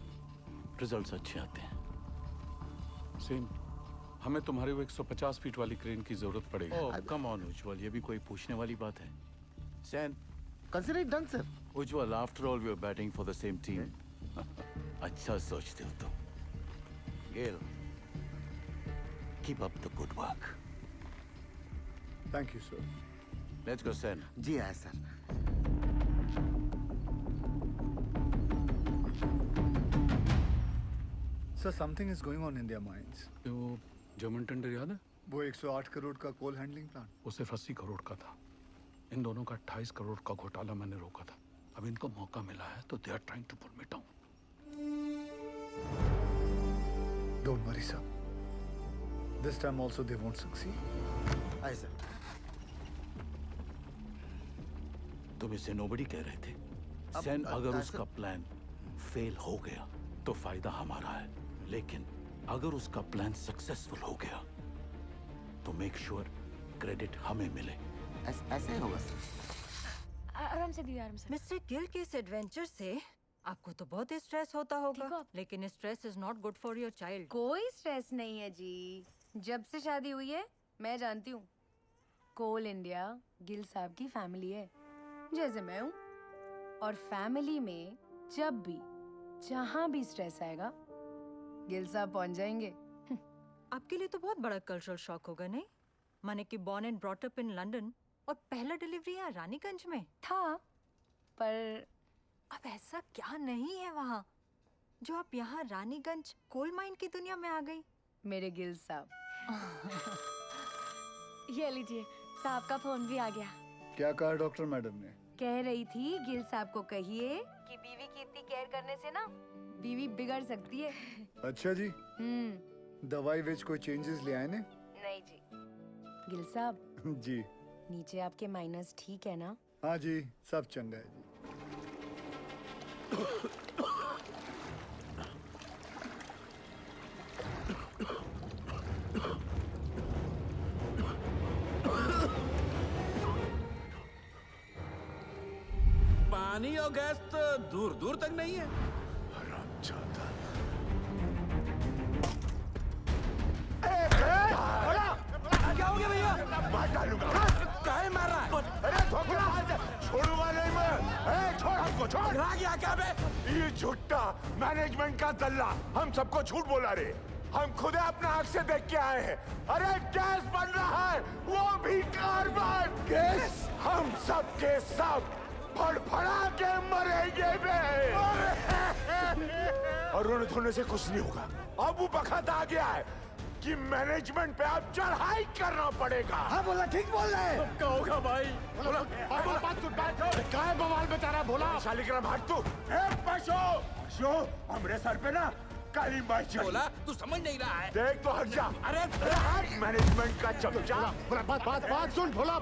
रिजल्ट्स अच्छे आते हैं। सेन, हमें तुम्हारी वो 150 फीट वाली क्रेन की जरूरत पड़ेगी। ओह कम ऑन उज्जवल, ये भी कोई पूछने वाली बात है? Sen, consider it done sir. Ujjwal, after all we are batting for the same team. अच्छा सोचते हो तुम। Gill, keep up the good work. Thank you sir. Let's go Sen. जी हाँ sir. Sir something is going on in their minds. वो German tender याद है? वो 108 करोड़ का कोल हैंडलिंग प्लान, वो सिर्फ 80 करोड़ का था। इन दोनों का 28 करोड़ का घोटाला मैंने रोका था। अब इनको मौका मिला है तो they are trying to pull me down. Don't worry sir, this time also they won't succeed. I sir. तुम इसे नोबडी कह रहे थे। सैन, अगर उसका प्लान फेल हो गया तो फायदा हमारा है, लेकिन अगर उसका प्लान सक्सेसफुल हो गया तो मेक श्योर क्रेडिट हमें मिले। ऐसे होगा सर। आराम से दीदी, आराम से। मिस्टर गिल के इस एडवेंचर से आपको तो बहुत स्ट्रेस होता होगा, लेकिन stress is not good for your child. कोई स्ट्रेस नहीं है जी। जब से शादी हुई है मैं जानती हूँ, कोल इंडिया गिल साहब की फैमिली है, जैसे मैं हूँ। और फैमिली में जब भी जहाँ भी स्ट्रेस आएगा गिल साहब पहुँच जाएंगे। आपके लिए तो बहुत बड़ा कल्चरल शॉक होगा नहीं? माने कि born and brought up in London और पहला डिलीवरी यहाँ रानीगंज में था, पर अब ऐसा क्या नहीं है वहाँ जो आप यहाँ रानीगंज कोल माइन की दुनिया में आ गई? मेरे गिल साहब। ये लीजिए, साहब का फोन भी आ गया। क्या कहा डॉक्टर मैडम ने? कह रही थी गिल साहब को कहिए कि बीवी की इतनी केयर करने से ना बीवी बिगड़ सकती है। अच्छा जी। दवाई विच कोई चेंजेस ले आए ने? नहीं जी। गिल साहब जी। नीचे आपके माइनस ठीक है ना? हाँ जी, सब चंगा है जी। पानी और गैस तो दूर दूर तक नहीं है। हरामजादा। हो गया भैया? मार डालूंगा। काहे मार रहा है? अरे धोखेबाज, छोड़ूंगा नहीं मैं। छोड़ हमको, छोड़। पकड़ा गया क्या बे? ये झूठा मैनेजमेंट का दल्ला हम सबको झूठ बोला रे। हम खुद अपना आंख से देख के आए हैं। अरे गैस बन रहा है, वो भी कार्बन गैस। हम सब के सब फड़फड़ा के मरेंगे बे। और रोने धोने से कुछ नहीं होगा। अब वो वक्त आ गया है कि मैनेजमेंट पे अब चढ़ाई करना पड़ेगा। हाँ बोला, ठीक बोल रहा है। क्या होगा भाई? बोला, बात सुन, क्या है बवाल में तेरा? बोला शालिग्राम हट तू। पशु हमरे सर पे ना काली माई चढ़ी। बोला तू समझ नहीं रहा है। देख तो हट जा। अरे मैनेजमेंट का चमचा। बात सुन भोला।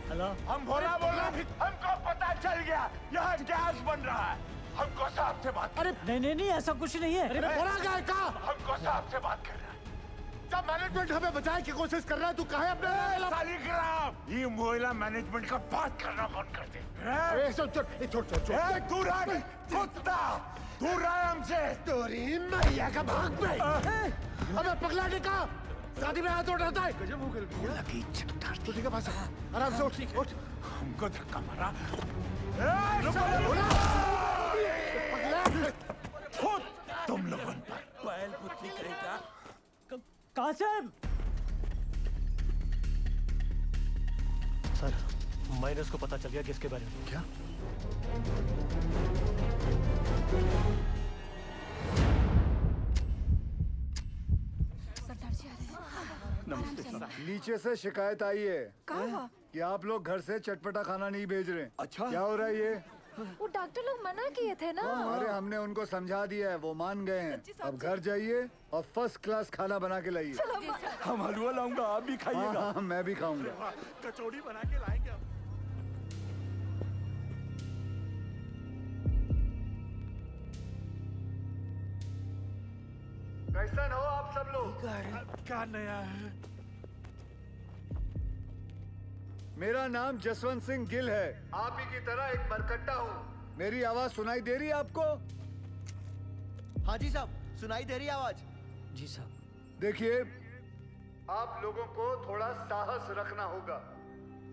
हेलो, हम भोला बोला, हमको पता चल गया यहाँ गैस बन रहा है। हमको साहब से बात। अरे नहीं ऐसा कुछ नहीं है। अरे भोला क्या है? हमको साहब से बात कर रहा है। जब मैनेजमेंट हमें बचाने की कोशिश कर रहा है, तू कहे अपने शालिग्राम। ये महिला मैनेजमेंट का बात करना बंद कर दे। छोड़ दूर रह कुत्ता, दूर रह हमसे। तोरी मैया का भाग पे। अबे पगला निका, शादी में हाथ उठाता है। भोला की इज्जत उतारती। ठीक है पास आराम से उठ। हमको धक्का मारा। तुम लोगों पर बैल पुतली कहेगा। कासिम सर, माइनस को पता चल गया किसके बारे में। क्या? सरदार जी आ रहे हैं। नमस्ते सर। नीचे से शिकायत आई है कि आप लोग घर से चटपटा खाना नहीं भेज रहे। अच्छा, क्या हो रहा है ये? वो डॉक्टर लोग मना किए थे ना। अरे हमने उनको समझा दिया है, वो मान गए हैं। अब घर जाइए और फर्स्ट क्लास खाना बना के लाइए। हम हलवा लाऊंगा, आप भी खाइएगा। हाँ, मैं भी खाऊंगा। कचौड़ी बना के लाएंगे हम। कैसन हो आप सब लोग? क्या नया है? मेरा नाम जसवंत सिंह गिल है। आप ही की तरह एक मरकट्टा हूँ। मेरी आवाज सुनाई दे रही है आपको? हाँ जी साहब, सुनाई दे रही है आवाज। जी साहब। देखिए, आप लोगों को थोड़ा साहस रखना होगा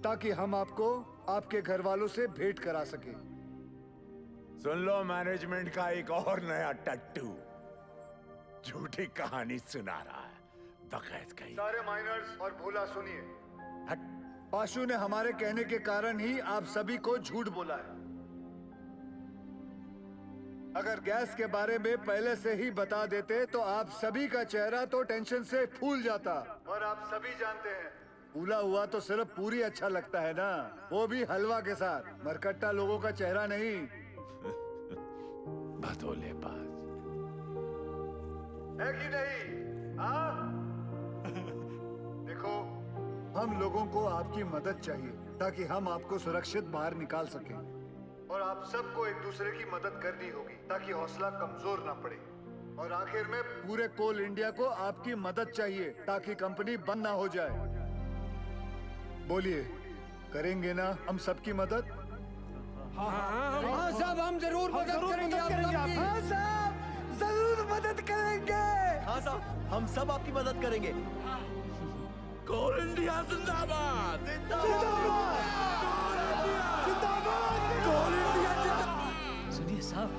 ताकि हम आपको आपके घर वालों से भेंट करा सके। सुन लो, मैनेजमेंट का एक और नया टट्टू झूठी कहानी सुना रहा है। बकैत कहीं। सारे माइनर्स और भोला सुनिए। पाशु ने हमारे कहने के कारण ही आप सभी को झूठ बोला है। अगर गैस के बारे में पहले से ही बता देते तो आप सभी का चेहरा तो टेंशन से फूल जाता। और आप सभी जानते हैं, फूला हुआ तो सिर्फ पूरी अच्छा लगता है ना, वो भी हलवा के साथ। मरकट्टा लोगों का चेहरा नहीं। भदोले बाज है कि नहीं? हाँ? देखो, हम लोगों को आपकी मदद चाहिए ताकि हम आपको सुरक्षित बाहर निकाल सकें। और आप सबको एक दूसरे की मदद करनी होगी ताकि हौसला कमजोर ना पड़े। और आखिर में पूरे कोल इंडिया को आपकी मदद चाहिए ताकि कंपनी बंद ना हो जाए। बोलिए, करेंगे ना हम सबकी मदद? हाँ साहब, हम जरूर मदद करेंगे। हाँ साहब, जरूर मदद करेंगे। हाँ साहब, हम सब आपकी मदद करेंगे। कोल इंडिया जिंदाबाद। सुनिए साहब,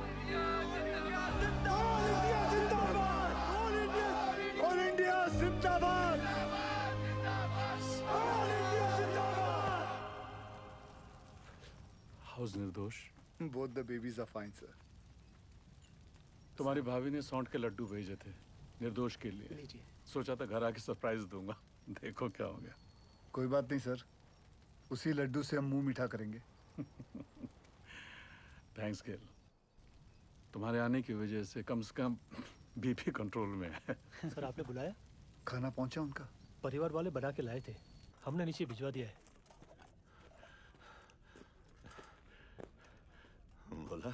कोल इंडिया जिंदाबाद। हाउस निर्दोष। Both the babies are fine, sir. तुम्हारी भाभी ने सौंठ के लड्डू भेजे थे निर्दोष के लिए। सोचा था घर आके सरप्राइज दूंगा, देखो क्या हो गया। कोई बात नहीं सर, उसी लड्डू से हम मुंह मीठा करेंगे। थैंक्स गिल, तुम्हारे आने की वजह से कम बीपी कंट्रोल में है। सर आपने बुलाया? खाना पहुंचा उनका? परिवार वाले बना के लाए थे, हमने नीचे भिजवा दिया है। बोला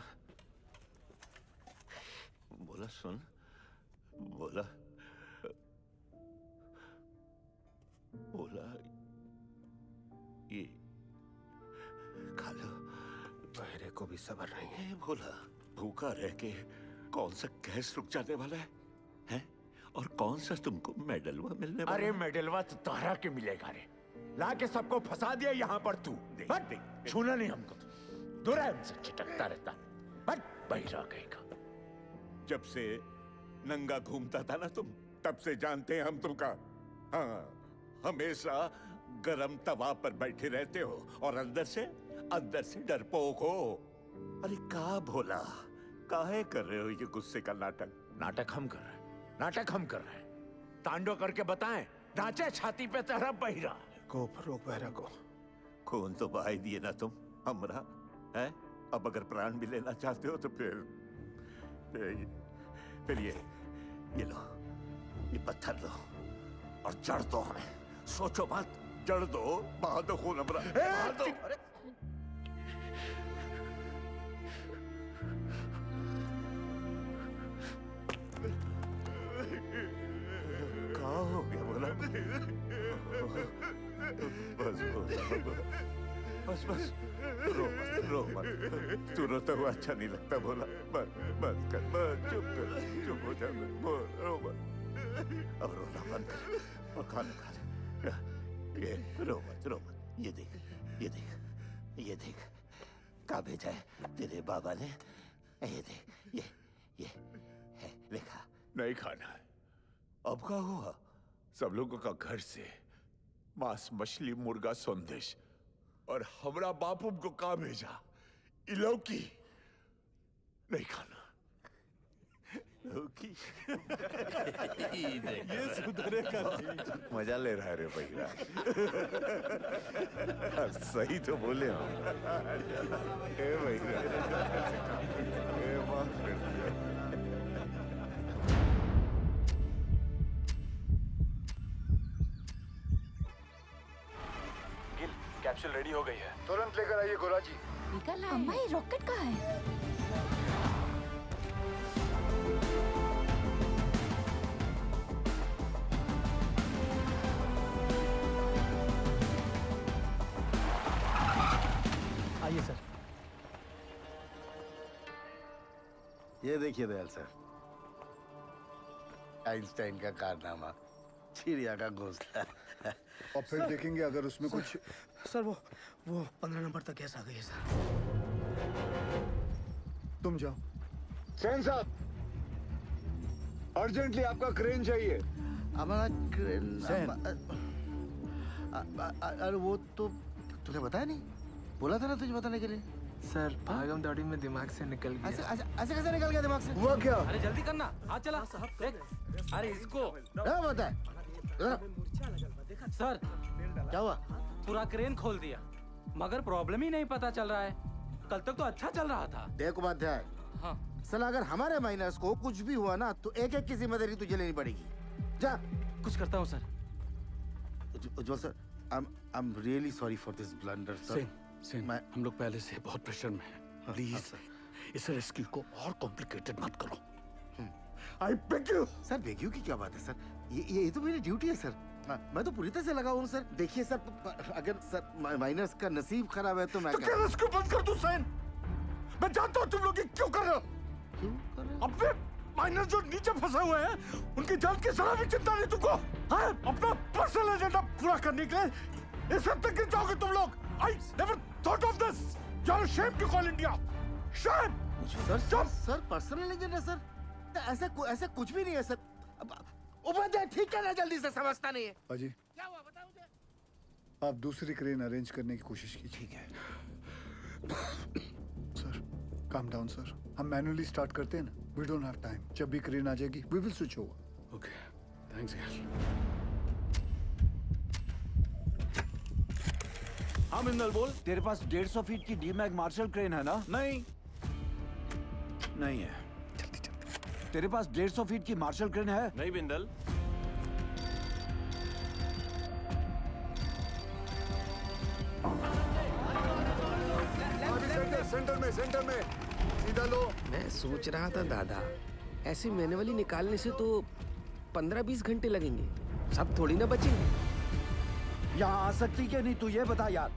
बोला सुन, बोला बोला ये खा लो। मेरे को भी सब्र नहीं है। बोला भूखा रह के कौन सा गैस रुक जाने वाला है? और कौन सा तुमको मेडलवा मिलने वाला? अरे मेडलवा तो तोहरा के मिलेगा रे। ला के सबको फंसा दिया यहाँ पर तू। हट, छूना नहीं हमको। दूर है हमसे, चिटकता रहता। हट, बहिरा कहेगा। जब से नंगा घूमता था ना तुम, तब से जानते हैं हम तुमका। हाँ, हमेशा गरम तवा पर बैठे रहते हो और अंदर से डरपोक हो। अरे का भोला, काहे कर रहे हो ये गुस्से का नाटक? नाटक हम कर रहे हैं। तांडव करके बताएं, नाचे छाती पे तेरा बहिरा। को रोक बहरा को। खून तो बहाई दिए ना तुम हमरा, है? अब अगर प्राण भी लेना चाहते हो तो फिर ये लो, ये पत्थर लो और जड़ दो हमें। सोचो मत, जड़ दो, बहा दो खून हमरा, बहा दो। क्या हो गया बोला? बस रो मत। तू रोता हुआ अच्छा नहीं लगता बोला। बस चुप हो जा। रो मत, अब रोना बंद कर और खाना खा ले। ये रो मत। ये देख का भेजा है तेरे बाबा ने। ये देख, ये है लिखा। नहीं खाना है। अब क्या हुआ? सब लोगों का घर से मांस, मछली, मुर्गा, संदेश और हमरा बापू को का भेजा? इलौकी नहीं खाना। लौकी ये सुधरेगा। मजा ले रहा है रे भैया। सही तो बोले हो। ए भैया, माफ कर दिया। कैप्सूल रेडी हो गई है। तुरंत लेकर आइए गोरा जी। निकल आए। अम्मा, ये रॉकेट कहाँ है? आइए सर। ये देखिए दयाल सर, आइंस्टाइन का कारनामा, चिड़िया का घोंसला। और फिर देखेंगे अगर उसमें कुछ। सर वो 15 नंबर तक गैस आ गई है सर। तुम जाओ। सेन साहब, अर्जेंटली आपका क्रेन चाहिए। हमारा क्रेन। अरे वो तो तुझे बताया नहीं, बोला था ना तुझे बताने के लिए। सर भागम दौड़ी में दिमाग से निकल गया। ऐसे कैसे निकल गया दिमाग से? हुआ क्या? अरे जल्दी करना, हाथ चला। अरे इसको क्या बता है? सर क्या हुआ? पूरा क्रेन खोल दिया, मगर प्रॉब्लम ही नहीं पता चल रहा है। कल तक तो अच्छा चल रहा था। देख उपाध्याय, हाँ साला अगर हमारे माइनस को कुछ भी हुआ ना तो एक की जिम्मेदारी तुझे लेनी पड़ेगी। जा। कुछ करता हूँ sir. Ujjwal sir, I am really sorry for this blunder sir. Sen, हम लोग पहले से बहुत प्रेशर में हैं। प्लीज इस रेस्क्यू को और कॉम्प्लिकेटेड मत करो। I beg you. Sir beg you की क्या बात है सर? ये तो मेरी ड्यूटी है सर। मैं तो पूरी तरह से लगा हूँ सर। देखिए सर, अगर सर माइनर्स का नसीब खराब है तो मैं क्या रेस्क्यू बंद कर दूं सेन? मैं जानता हूँ तुम लोग ये क्यों कर रहे हो। क्यों कर रहे हो? अपने माइनर जो नीचे फंसे हुए हैं उनकी जान की जरा भी चिंता नहीं तुमको। हाँ? अपना पर्सनल एजेंडा पूरा करने के लिए इस हद तक गिर जाओगे तुम लोग। I never thought of this. You're ashamed to call India. Shame. Sir personal agenda sir? ऐसा कुछ भी नहीं है सर। उपाध्याय ठीक है ना, जल्दी से समझता नहीं है। अजी, क्या हुआ बताओ मुझे। आप दूसरी क्रेन अरेंज करने की कोशिश कीजिए। ठीक है सर। काम डाउन सर, हम मैन्युअली स्टार्ट करते हैं ना। We don't have time. जब भी क्रेन आ जाएगी we will switch over. Okay, thanks यार। हाँ बिंदल बोल। तेरे पास 150 फीट की डीमैग मार्शल क्रेन है ना? नहीं है। तेरे पास 150 फीट की मार्शल क्रेन है? नहीं बिंदल। सेंटर में सीधा लो। मैं सोच रहा था दादा, ऐसे मैनुअली निकालने से तो 15-20 घंटे लगेंगे, सब थोड़ी ना बचेंगे। यहाँ आ सकती क्या नहीं तू ये बता यार।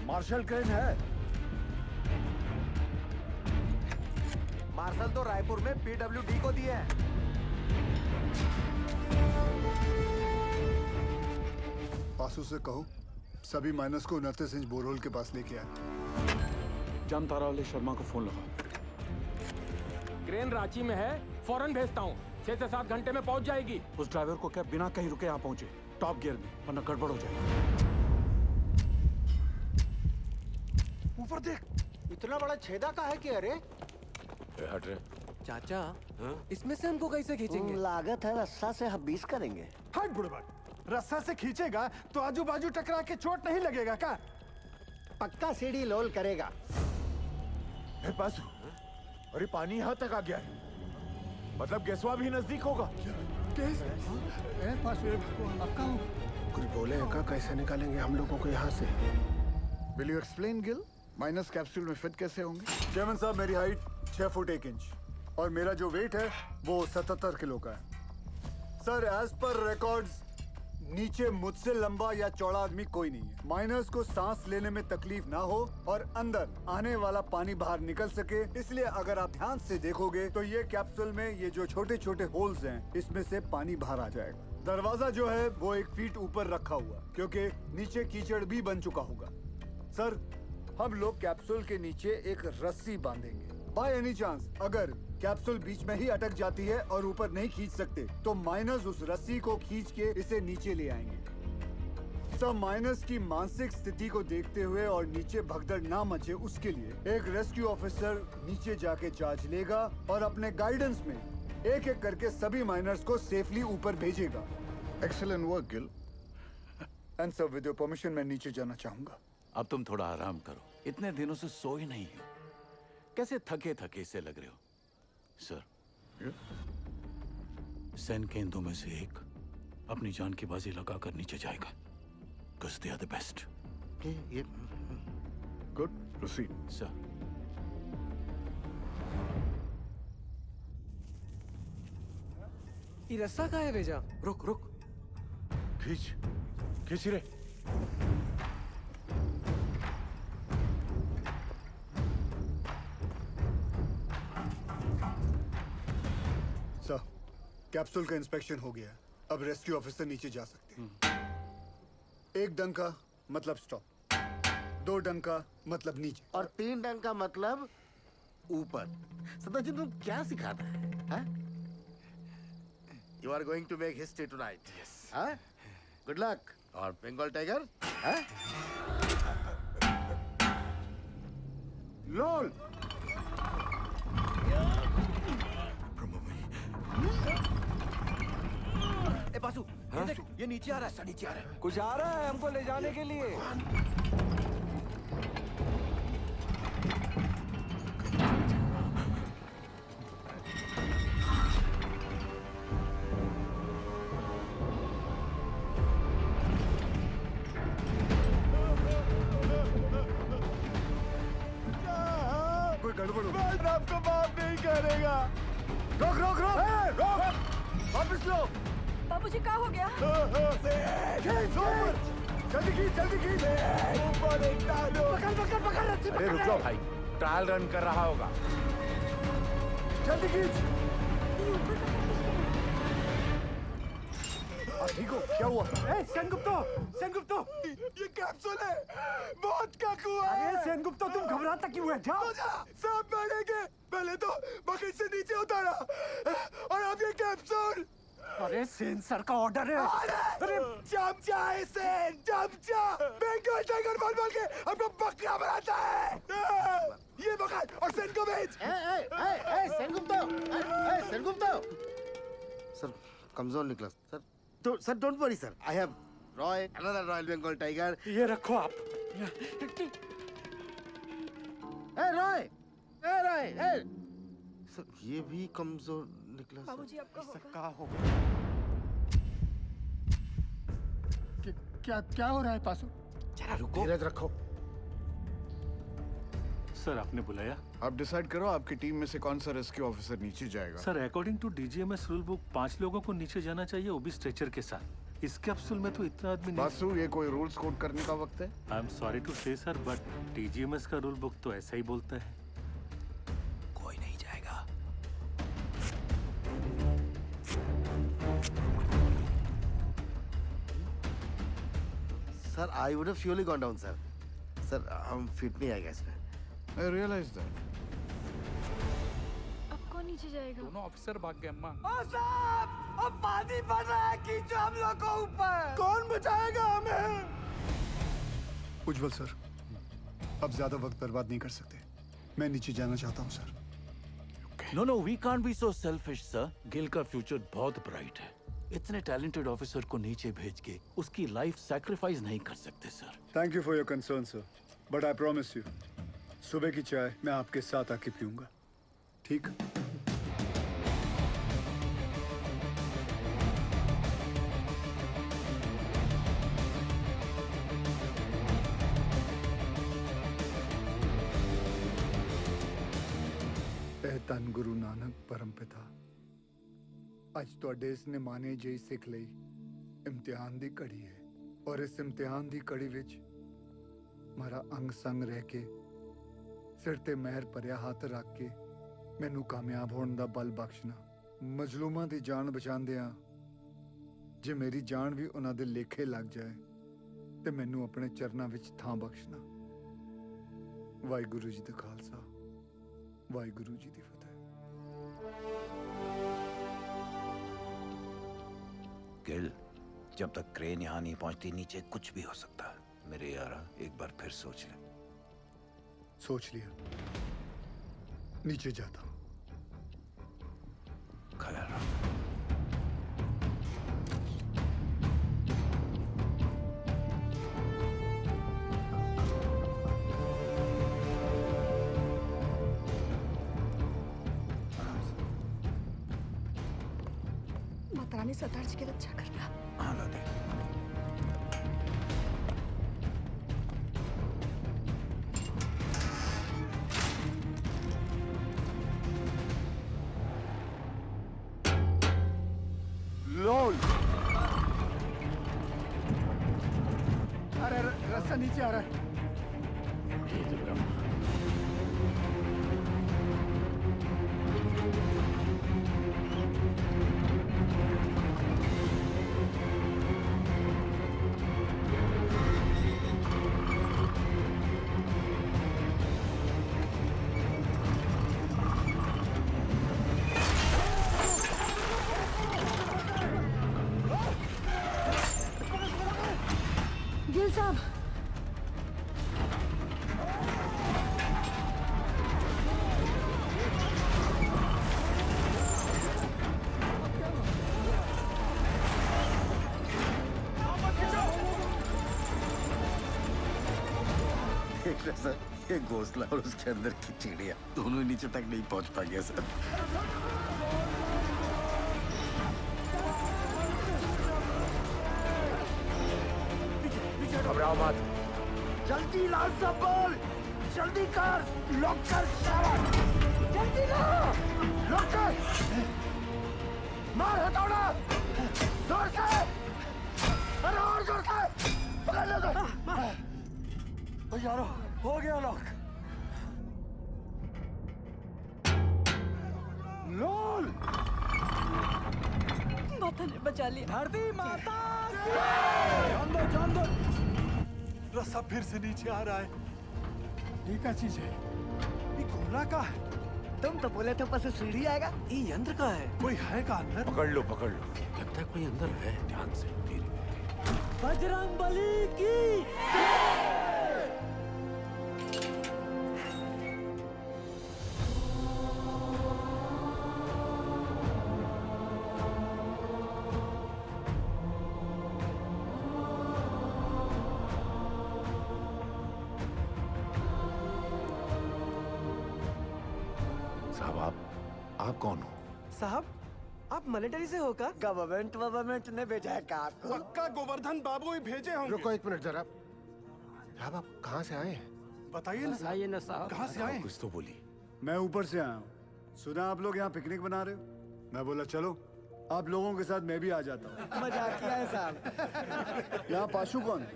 मार्शल क्रेन है? मार्शल तो रायपुर में PWD को दिए हैं। पासू से कहो सभी माइनस को 29 इंच बोरहोल के पास लेके आए। जामतारा वाले शर्मा को फोन लगा। क्रेन रांची में है, फौरन भेजता हूँ। 6 से 7 घंटे में पहुँच जाएगी। उस ड्राइवर को क्या बिना कहीं रुके यहाँ पहुंचे, टॉप गियर में, वरना गड़बड़ हो जाएगी। ऊपर देख, इतना बड़ा छेदा का है कि अरे हट रहे। चाचा इसमें से हमको कैसे खींचेंगे? लागत है रस्सा से हम 20 करेंगे। हट बुड़बक, रस्सा से खींचेगा तो आजू बाजू टकरा के चोट नहीं लगेगा का? पक्का सीढ़ी लोल करेगा। पासू, अरे पानी यहाँ तक आ गया है, मतलब गैसवा भी नजदीक होगा। कुछ बोले हैं का? कैसे निकालेंगे हम लोगों को यहाँ से? Will you explain Gill? Minus capsule में फिट कैसे होंगे? चेयरमैन साहब, मेरी हाइट 6 फुट 1 इंच और मेरा जो वेट है वो 77 किलो का है। सर, एज पर रिकॉर्ड्स नीचे मुझसे लंबा या चौड़ा आदमी कोई नहीं है। माइनर्स को सांस लेने में तकलीफ ना हो और अंदर आने वाला पानी बाहर निकल सके, इसलिए अगर आप ध्यान से देखोगे तो ये कैप्सूल में ये जो छोटे छोटे होल्स हैं, इसमें से पानी बाहर आ जाएगा। दरवाजा जो है वो 1 फीट ऊपर रखा हुआ, क्योंकि नीचे कीचड़ भी बन चुका होगा। सर, हम लोग कैप्सूल के नीचे एक रस्सी बांधेंगे। बाय एनी चांस अगर कैप्सूल बीच में ही अटक जाती है और ऊपर नहीं खींच सकते, तो माइनर्स उस रस्सी को खींच के इसे नीचे ले आएंगे। सब माइनर्स की मानसिक स्थिति को देखते हुए और नीचे भगदड़ ना मचे, उसके लिए एक रेस्क्यू ऑफिसर नीचे जाके जांच लेगा और अपने गाइडेंस में एक एक करके सभी माइनर्स को सेफली ऊपर भेजेगा। Excellent work Gill. And sir, with your permission मैं नीचे जाना चाहूंगा। अब तुम थोड़ा आराम करो, इतने दिनों से सोए नहीं हो, कैसे थके थके से लग रहे हो। सर, सेन केंद्रों में से एक अपनी जान की बाजी लगाकर नीचे जाएगा, because they are the best. Good, proceed. Sir, ये रस्सा कहाँ है भेजा? रुक रुक, खींच खींच रे। सर, कैप्सूल का इंस्पेक्शन हो गया। अब रेस्क्यू ऑफिसर नीचे जा सकते हैं। 1 डंका मतलब स्टॉप, 2 डंका मतलब नीचे, और 3 डंक का मतलब ऊपर। सदाजी, तुम क्या सिखाता है? You are going to make history tonight. Yes. Good luck. और बंगाल टाइगर? लोल। ए बासु, ये देख, ये नीचे आ रहा है। नीचे आ रहा है, कुछ आ रहा है हमको ले जाने के लिए। कोई गड़बड़ हो? मैं आपको माफ नहीं करेगा। रोक रोक रोक रोक, वापस लो। बाबूजी, क्या हो गया? जल्दी खींच, जल्दी खींच। ऊपर एक डालो। पकड़ पकड़ पकड़, रस्सी अरे पकड़ रुक ले। जाओ भाई, ट्रायल रन कर रहा होगा। जल्दी खींच। ठीक हो? क्या हुआ? सेनगुप्तो, सेनगुप्तो, ये कैप्सूल है, मौत का कुआं। अरे सेनगुप्तो, तुम घबराता क्यों है? जाओ। सब मरेंगे। पहले तो बकेट से नीचे उतारा और अब ये कैप्सूल। अरे सेन सर का ऑर्डर है। अरे चमचा है सेन, चमचा। बंगाल टाइगर बोल बोल के हमको बकरा बनाता है। ये बकरा और सेन को भेज। सेनगुप्तो। सर, कमजोर निकला। Sir, don't worry sir. I have Roy, another royal Bengal tiger. ये रखो आप। रॉय, सर, ये भी कमजोर निकला। बाबूजी, आपका होगा। क्या हो रहा है पासू? जरा रुको। धीरज रखो। सर, आपने बुलाया? आप डिसाइड करो आपकी टीम में से कौन सा रेस्क्यू ऑफिसर नीचे जाएगा। Sir, according to DGMS rule book 5 लोगों को नीचे जाना चाहिए, वो भी स्ट्रेचर के साथ। इस कैप्सूल में तो इतना आदमी नहीं। बासु, ये कोई रूल्स कोड करने का वक्त है? आई एम सॉरी टू से सर, बट डीजीएमएस का रूल बुक तो ऐसा ही बोलता है। कोई नहीं जाएगा। Sir I would have surely gone down sir. Sir हम फिट नहीं आएगा इसमें। आई रियलाइज दैट। अब कौन नीचे जाएगा? दोनों ऑफिसर भाग गए अम्मा। ओ साहब, अब पानी बढ़ रहा है, खींचो हम लोग को ऊपर। कौन बचाएगा हमें? उज्जवल सर, अब ज्यादा वक्त बर्बाद नहीं कर सकते। मैं नीचे जाना चाहता हूँ sir. No no, we can't be so selfish sir. Gill का फ्यूचर बहुत ब्राइट है। इतने टैलेंटेड ऑफिसर को नीचे भेज के उसकी लाइफ सैक्रिफाइस नहीं कर सकते sir. Thank you for your concern sir, but I promise you, सुबह की चाय मैं आपके साथ आके पीऊंगा, ठीक? ਧੰਨ ਗੁਰੂ ਨਾਨਕ ਪਰਮਪਿਤਾ, ਅੱਜ ਤੁਹਾਡੇ ਇਸ ਨਿਮਾਣੇ ਜਿਹੀ ਸਿੱਖ ਲਈ ਇਮਤਿਹਾਨ ਦੀ ਘੜੀ ਹੈ, ਔਰ ਇਸ ਇਮਤਿਹਾਨ ਦੀ ਘੜੀ ਵਿੱਚ ਮਾਰਾ ਅੰਗ ਸੰਗ ਰਹਿ ਕੇ ਸਿਰ ਤੇ ਮਹਿਰ ਭਰਿਆ ਹੱਥ ਰੱਖ ਕੇ ਮੈਨੂੰ ਕਾਮਯਾਬ ਹੋਣ ਦਾ ਬਲ ਬਖਸ਼ਣਾ। ਮਜ਼ਲੂਮਾਂ ਦੀ ਜਾਨ ਬਚਾਉਂਦਿਆਂ ਜੇ ਮੇਰੀ ਜਾਨ ਵੀ ਉਹਨਾਂ ਦੇ ਲੇਖੇ ਲੱਗ ਜਾਏ ਤੇ ਮੈਨੂੰ ਆਪਣੇ ਚਰਨਾਂ ਵਿੱਚ ਥਾਂ ਬਖਸ਼ਣਾ। ਵਾਹਿਗੁਰੂ ਜੀ ਦਾ ਖਾਲਸਾ, ਵਾਹਿਗੁਰੂ ਜੀ ਦੀ ਫਤਿਹ। गिल, जब तक क्रेन यहाँ नहीं पहुंचती नीचे कुछ भी हो सकता है। मेरे यारा एक बार फिर सोच ले। सोच लिया, नीचे जाता हूँ। ख्याल रख। माता रानी सरदार जी के लिए अच्छा करना। हाँ ला दे। लोल, अरे रास्ता नीचे आ रहा है। गिल साहब, देख रहे सर, ये घोंसला और उसके अंदर की चिड़िया दोनों ही नीचे तक नहीं पहुंच पा गया सर। घबराओ मत। जल्दी ला सब बोल, जल्दी कर, लॉक कर शाबाश, जल्दी ला, लॉक कर, मार हथौड़ा, जोर से, अरे और जोर से, पकड़ लो तो। यारो, हो गया लॉक। लोल, माता ने बचा लिया। धरती माता, जान दो। रस्सा फिर से नीचे आ रहा है। ये क्या चीज है? ये गोला का है। तुम तो बोले थे ऊपर से सीढ़ी आएगा। ये यंत्र का है। कोई है का अंदर? पकड़ लो। लगता है कोई अंदर है। ध्यान से। बजरंग बली की साहब, आप कौन हो? साहब, आप मिलिट्री से हो क्या? गवर्नमेंट ने भेजा है क्या आपको? पक्का गोवर्धन बाबू ही भेजे होंगे। रुको एक मिनट जरा। साहब आप कहाँ से आए हैं? बताइए ना साहब। कहाँ से आए? कुछ तो बोली। मैं ऊपर से आया हूँ। सुना आप लोग यहाँ पिकनिक बना रहे हो। मैं बोला चलो, आप लोगों के साथ मैं भी आ जाता हूँ। मजाक किया है साहब। यहाँ पाशु कौन है?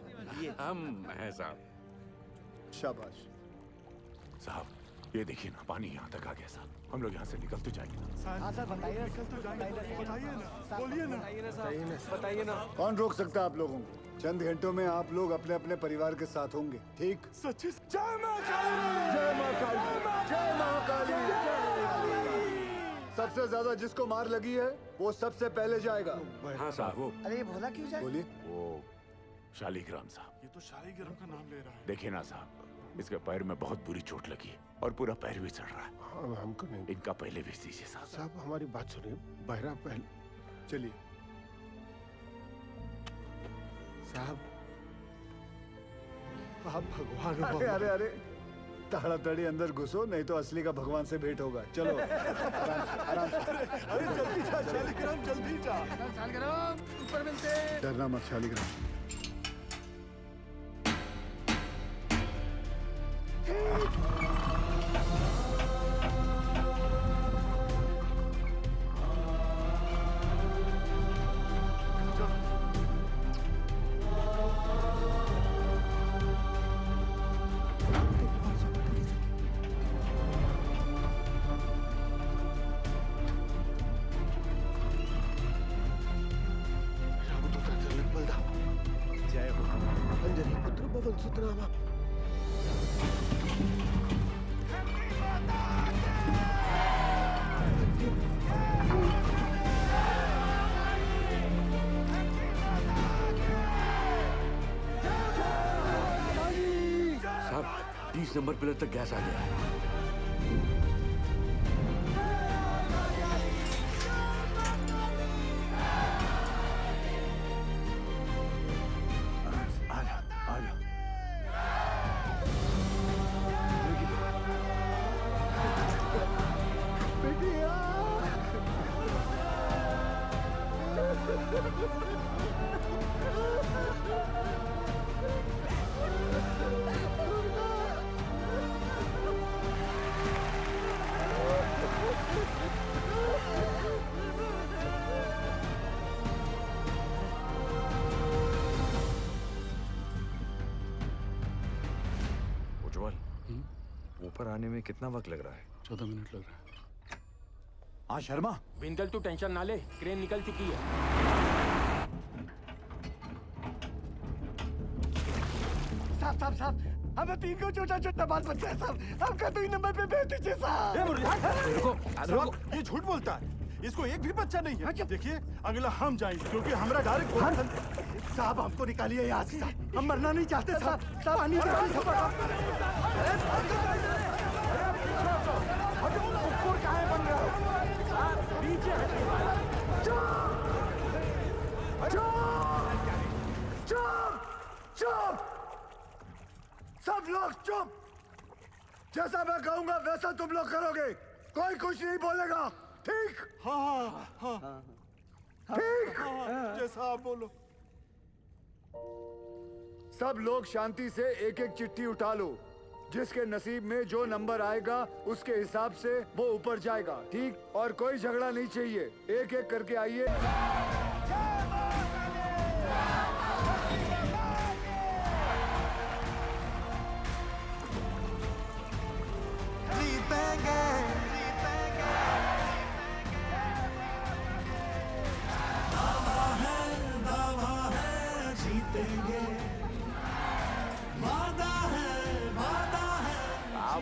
हम हैं साहब। शाबाश। साहब, ये देखिए ना, पानी यहाँ तक आ गया साहब। हम लोग यहाँ से निकल तो जाएंगे ना। हाँ सर बताइए। निकल तो जाएंगे, बताइए ना, बोलिए ना। बताइए ना। कौन रोक सकता है आप लोगों को? चंद घंटों में आप लोग अपने अपने परिवार के साथ होंगे, ठीक? सच्ची जय मां काली, जय मां काली, जय मां काली। सबसे ज्यादा जिसको मार लगी है वो सबसे पहले जाएगा। हाँ साहब, वो अरे ये भोला क्यों जाए? बोलिए। वो शालिग्राम साहब। ये तो शालिग्राम का नाम ले रहा है। देखिए ना साहब, इसके पैर में बहुत बुरी चोट लगी है और पूरा पैर भी चढ़ रहा है। हमको नहीं। इनका पहले भेज दीजिए साहब। साहब हमारी बात सुनिए, बहरा पहले। चलिए साहब, आप भगवान हो। अरे अरे अरे, ताड़ाताड़ी अंदर घुसो, नहीं तो असली का भगवान से भेंट होगा। चलो आराम से। अरे जल्दी जा शालिग्राम, जल्दी जा। शालिग्राम ऊपर मिलते। डरना मत शालिग्राम। जय हो अंजनी पुत्र पवन सुत रामा। साहब 30 नंबर पिलर तक गैस आ गया है। उज्जवल, ऊपर आने में कितना वक्त लग रहा है? 14 मिनट लग रहा है। हाँ शर्मा, बिंदल तू टेंशन ना ले, क्रेन निकल चुकी है। साहब साहब साहब, हमें 3 को छोटा छोटा बाल बच्चा है साहब। आपका 2 नंबर पे भेज दीजिए साहब। साहब ये झूठ बोलता है, इसको एक भी बच्चा नहीं है। देखिए अगला हम जाएंगे क्योंकि हमारा डायरेक्ट। साहब हमको निकालिए यहाँ से, हम मरना नहीं चाहते साहब। पानी चुप! सब लोग चुप! जैसा मैं कहूंगा वैसा तुम लोग करोगे। कोई कुछ नहीं बोलेगा, ठीक? हाँ हाँ हाँ ठीक? जैसा आप बोलो। सब लोग शांति से एक एक चिट्ठी उठा लो। जिसके नसीब में जो नंबर आएगा उसके हिसाब से वो ऊपर जाएगा, ठीक? और कोई झगड़ा नहीं चाहिए, एक एक करके आइए।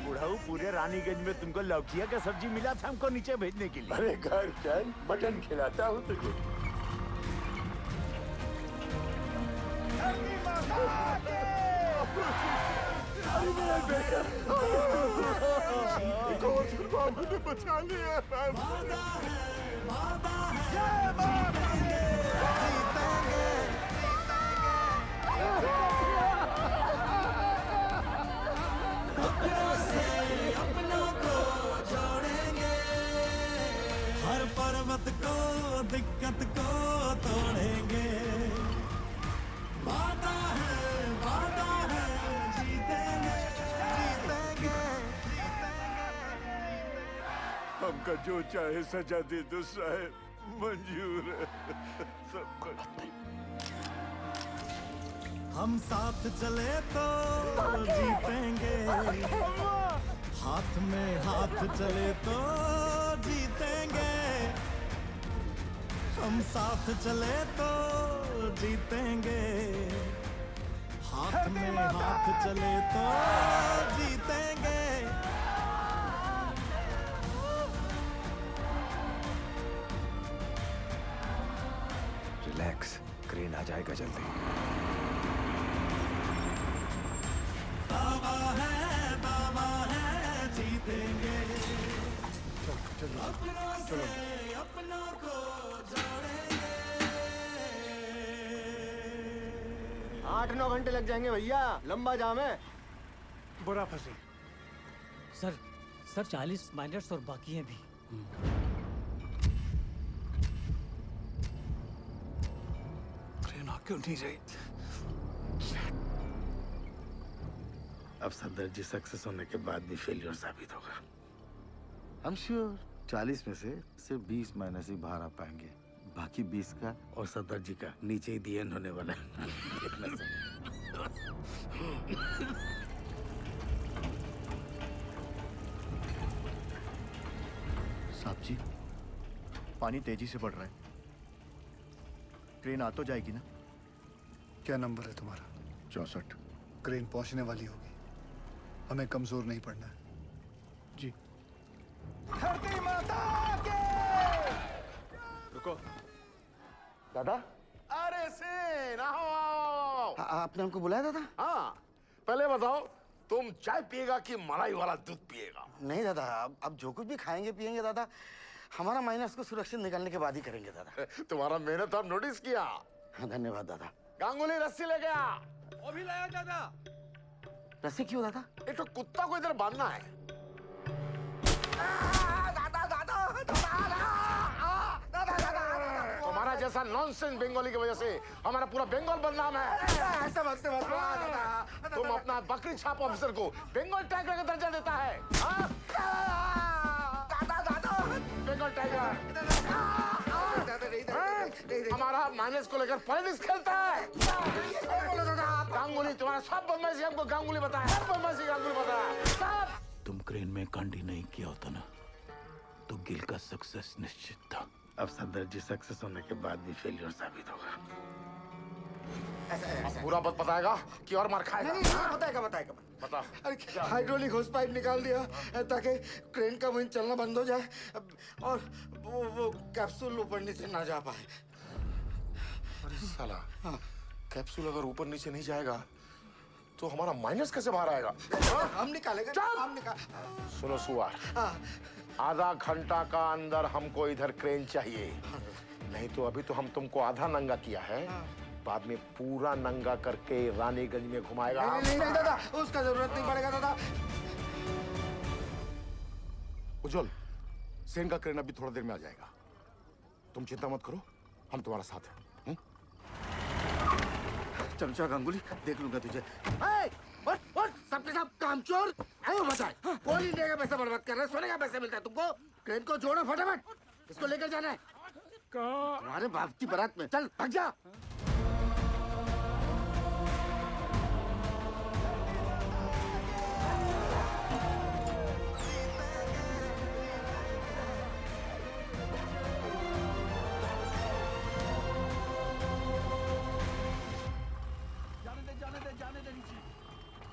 बुढ़ाऊ, पूरे रानीगंज में तुमको लौकिया का सब्जी मिला था हमको नीचे भेजने के लिए। अरे घर चल, मटन खिलाता हूँ तुझे। अरे मेरा बेटा, बाबू ने बचा लिया। अपनों को जोड़ेंगे, हर पर्वत को दिक्कत को तोड़ेंगे। वादा है जीतेंगे, जीतेंगे। हमका जो चाहे सजा दे दो साहब, मंजूर है सब। हम साथ चले तो जीतेंगे, हाथ में हाथ चले तो जीतेंगे, हम साथ चले तो जीतेंगे, हाथ में हाथ चले तो जीतेंगे। रिलैक्स, क्रेन आ जाएगा जल्दी। दावा है जीतेंगे। चलो अपनों को जोड़ेंगे। 8-9 घंटे लग जाएंगे भैया, लंबा जाम है। बुरा फंसी। सर 40 माइनर्स और बाकी हैं भी। ट्रेन आ क्यों नहीं रही? अब सदर जी सक्सेस होने के बाद भी फेलियर साबित होगा। I'm sure 40 में से सिर्फ 20 माइनस ही बाहर आ पाएंगे, बाकी 20 का और सदर जी का नीचे ही दी एंड होने वाला है। देखना सर। साहब जी, पानी तेजी से बढ़ रहा है, ट्रेन आ तो जाएगी ना? क्या नंबर है तुम्हारा? 64। क्रेन पहुंचने वाली होगी, हमें कमजोर नहीं पड़ना है। जी। धरती माता के। रुको दादा। अरे सेन, आओ आओ। आपने हमको बुलाया दादा? हाँ, पहले बताओ तुम चाय पिएगा कि मलाई वाला दूध पिएगा? नहीं दादा, अब जो कुछ भी खाएंगे पिएंगे दादा, हमारा माइनस को सुरक्षित निकालने के बाद ही करेंगे दादा। तुम्हारा मेहनत हम नोटिस किया। हाँ, धन्यवाद दादा। गांगुली रस्सी ले गया। वो भी लाया दादा। रस्सी क्यों दादा? एक तो कुत्ता को इधर बांधना है। तुम्हारा जैसा नॉनसेंस बंगाली की वजह से हमारा पूरा बंगाल बदनाम है। तुम अपना बकरी छाप ऑफिसर को बंगाल टाइगर का दर्जा देता है। बंगाल टाइगर हमारा माइनस को लेकर पॉलिटिक्स खेलता है। गांगुली तुम्हारा सब बदमाशी हमको गांगुली बताया, सब बदमाशी गांगुली बताया। तुम क्रेन में कांडी नहीं किया होता ना तो गिल का सक्सेस निश्चित था। अब सदर जी सक्सेस होने के बाद भी फेलियर साबित होगा। पूरा बात बताएगा कि और मार खाएगा? नहीं, बताएगा। बता। अरे हाइड्रोलिक होस पाइप निकाल दिया ताकि क्रेन का वहीं चलना बंद हो जाए और वो कैप्सूल ऊपर नीचे ना जा पाए। अरे साला, कैप्सूल अगर ऊपर नीचे नहीं जाएगा तो हमारा माइनस कैसे बाहर आएगा? हम निकालेंगे। सुनो सुअर, आधा घंटा का अंदर हमको इधर क्रेन चाहिए, नहीं तो अभी तो हम तुमको आधा नंगा किया है, बाद में पूरा नंगा करके रानीगंज में घुमाएगा। नहीं दादा, उसका जरूरत नहीं पड़ेगा दादा। उज्जवल, सेन का क्रेन अभी थोड़ा देर में आ जाएगा, तुम चिंता मत करो, हम तुम्हारा साथ हैं। चमचा गांगुली, देख लूंगा तुझे। सबके सब कामचोर आयो बताए। कोल इंडिया का पैसा बर्बाद कर रहा है, सोने का पैसा मिलता है तुमको। क्रेन को जोड़ो फटाफट, इसको लेकर जाना है। तुम्हारे बाप की बारात में, चल भाग जा।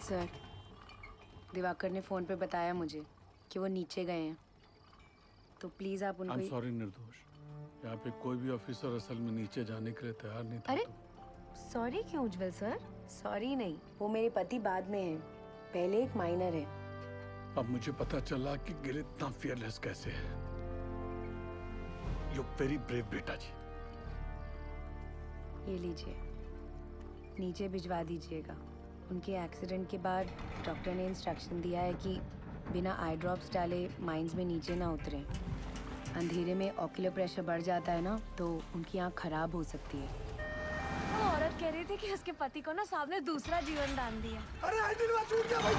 सर, दिवाकर ने फोन पे बताया मुझे कि वो नीचे गए हैं, तो प्लीज आप उनको। सॉरी निर्दोष, यहाँ पे कोई भी ऑफिसर असल में नीचे जाने के लिए तैयार नहीं था। अरे सॉरी क्यों उज्जवल सर? सॉरी नहीं, वो मेरे पति बाद में हैं, पहले एक माइनर है। अब मुझे पता चला कि गिल इतना फियरलेस कैसे है। यू वेरी ब्रेव बेटा जी। ये लीजिए, नीचे भिजवा दीजिएगा। उनके एक्सीडेंट के बाद डॉक्टर ने इंस्ट्रक्शन दिया है कि बिना आई ड्रॉप्स डाले माइंस में नीचे ना उतरें। अंधेरे में ऑक्यूलर प्रेशर बढ़ जाता है ना, तो उनकी आँख खराब हो सकती है। वो औरत कह रही थी कि उसके पति को ना साहब ने दूसरा जीवन दान दिया। अरे आइडिया छूट गया भाई।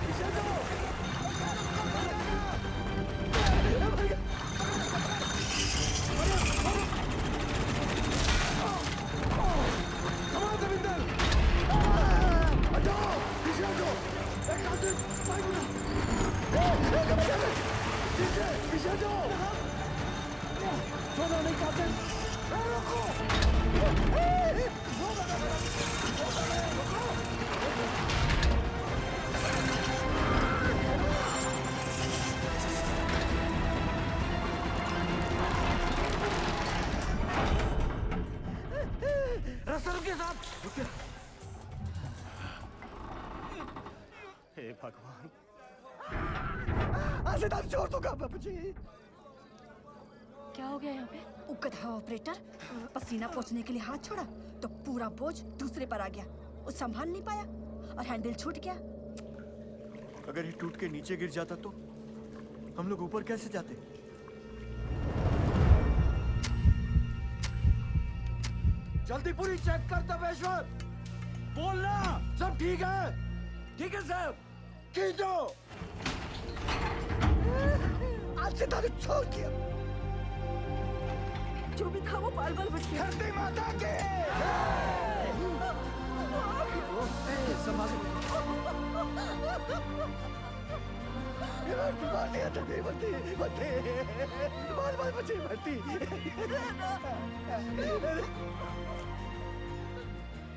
पीछे जाओ। Come on, Devinder! खींचो। छोड़ो नहीं कासिम। रुको। रास्ता रुकिए साहब। रुकिए। हे भगवान, आसिफ आप छोड़ दो बाबूजी। क्या हो गया यहाँ पे? उकथा ऑपरेटर पसीना पोंछने के लिए हाथ छोड़ा तो पूरा बोझ दूसरे पर आ गया। वो संभाल नहीं पाया और हैंडल छूट गया। अगर ये टूट के नीचे गिर जाता तो हम लोग ऊपर कैसे जाते? जल्दी पूरी चेक कर तपेश्वर। बोलना सब ठीक है। ठीक है साहब। खींचो। आज से तारीख छोड़ दिया। जो भी था वो बाल बाल बच गया। धरती माता के।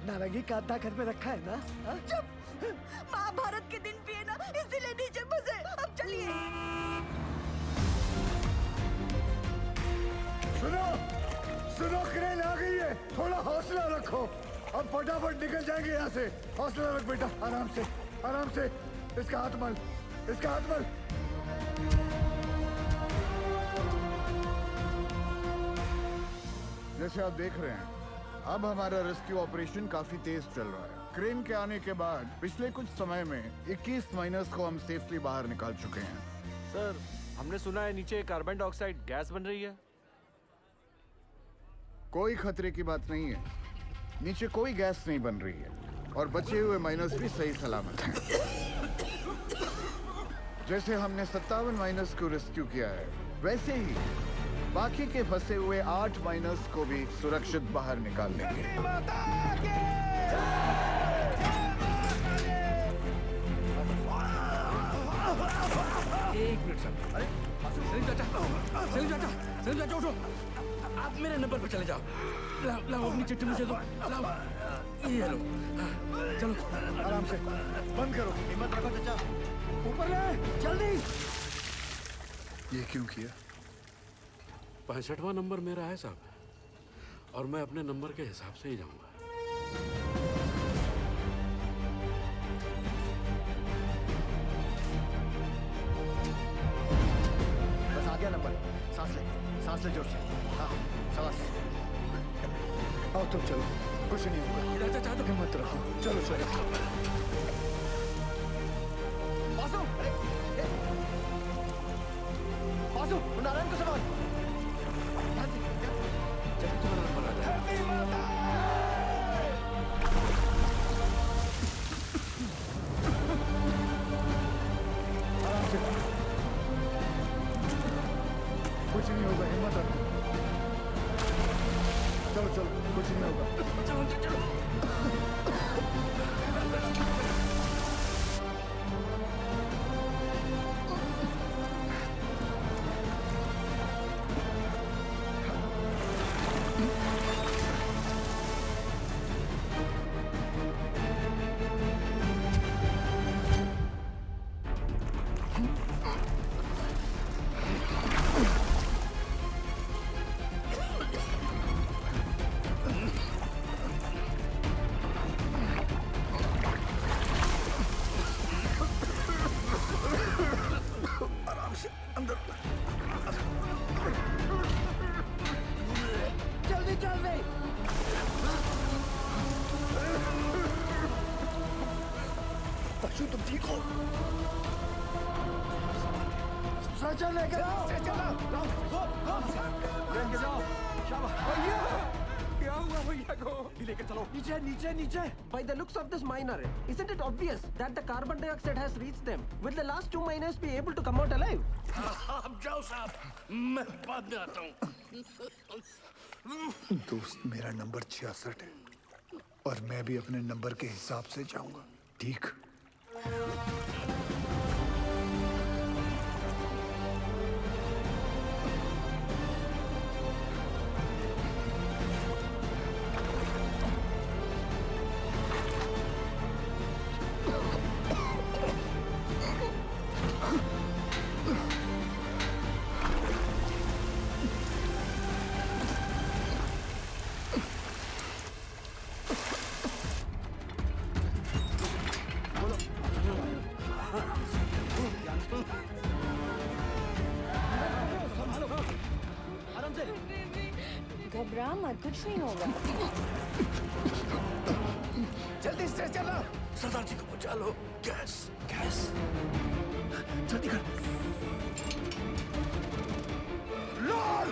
नारंगी कांटा घर में रखा है ना? चुप। महाभारत के दिन भी है ना, इसीलिए नीचे फंसे। अब चलिए। सुनो सुनो, क्रेन आ गई है। थोड़ा हौसला रखो। अब फटाफट निकल जाएंगे यहाँ से। हौसला रख बेटा, आराम से आराम से। इसका हाथ मल, इसका हाथ मल। जैसे आप देख रहे हैं, अब हमारा रेस्क्यू ऑपरेशन काफी तेज चल रहा है। क्रेन के आने के बाद पिछले कुछ समय में 21 माइनर्स को हम सेफली बाहर निकाल चुके हैं। सर, हमने सुना है नीचे कार्बन डाइऑक्साइड गैस बन रही है। कोई खतरे की बात नहीं है। नीचे कोई गैस नहीं बन रही है और बचे हुए माइनर्स भी सही सलामत हैं। जैसे हमने 57 माइनर्स को रेस्क्यू किया है, वैसे ही बाकी के फंसे हुए 8 माइनर्स को भी सुरक्षित बाहर निकाल लेंगे। एक मिनट सर। अरे सलीम चाचा, सलीम चाचा, सलीम चाचा उठो। आप मेरे नंबर पर चले जाओ। लाओ अपनी चिट्ठी मुझे दो। लाओ ये लो। चलो आराम से बंद करो। हिम्मत रखो चाचा। ऊपर ले जल्दी। ये क्यों किया? 65वां नंबर मेरा है साहब, और मैं अपने नंबर के हिसाब से ही जाऊंगा। बस आ गया नंबर। सांस ले जोर से। हाँ, सांस। आओ तुम चलो, कुछ नहीं होगा। चाचा तो हिम्मत रखो। चलो चलो। बासु, बासु, नारायण को संभाल। आराम से। कुछ नहीं होगा, हिम्मत रखो। चलो चलो, कुछ नहीं होगा। चलो चलो। तुम ठीक हो? स्ट्रेचर लेकर आओ। लेके जाओ। भैया, क्या हुआ भैया को? लेके चलो। नीचे नीचे नीचे। By the looks of this miner, isn't it obvious that the carbon dioxide has reached them? Will the last two miners be able to come out alive? आप जाओ साहब, मैं बाद में आता हूँ। दोस्त, मेरा नंबर 66 है और मैं भी अपने नंबर के हिसाब से जाऊंगा, ठीक? घबरा मत, कुछ नहीं होगा। जल्दी से चलो। सरदार जी को बचा लो। गैस गैस जल्दी कर। लॉर्ड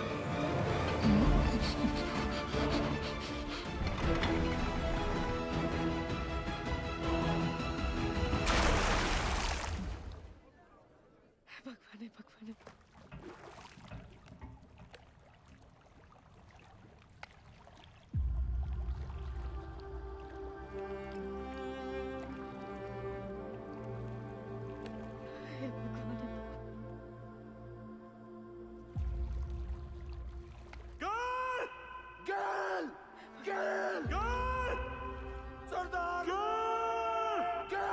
भगवान भगवान। गर्ल गर्ल गर्ल सरदार गर्ल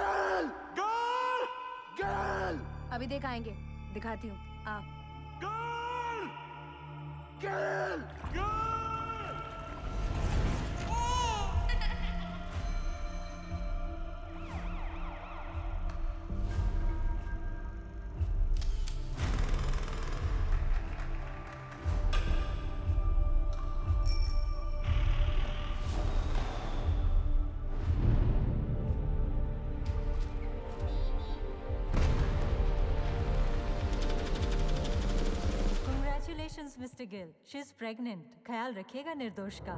गर्ल गर्ल गर्ल अभी दिखाएंगे, दिखाती हूँ। आ girl girl girl Congratulations, Mr. Gill. She's pregnant. ख्याल रखिएगा निर्दोष का।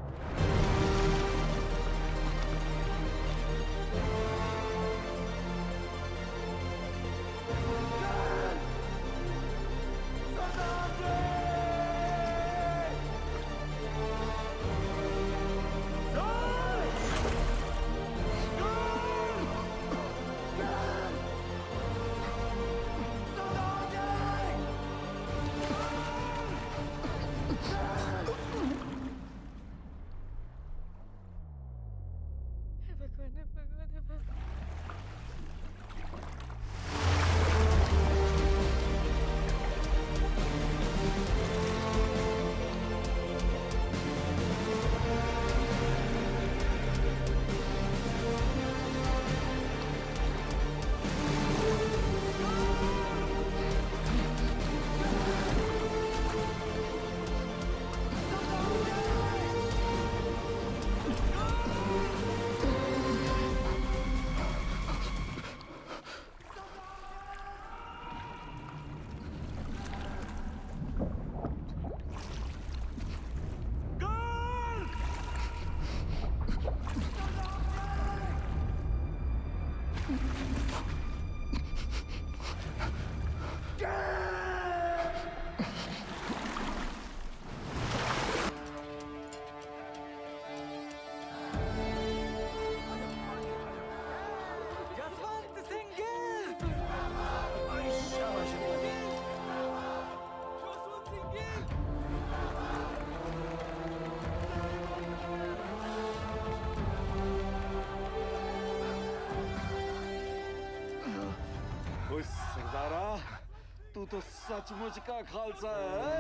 सरदारा तू तो सचमुच का खालसा है।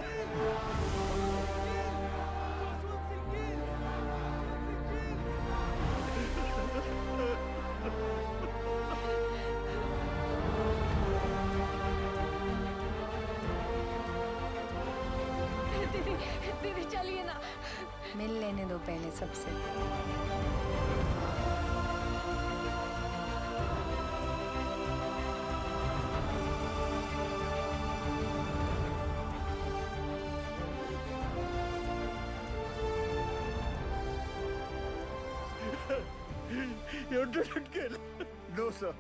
दीदी दीदी चलिए ना। मिल लेने दो पहले सबसे। You didn't kill. No, sir.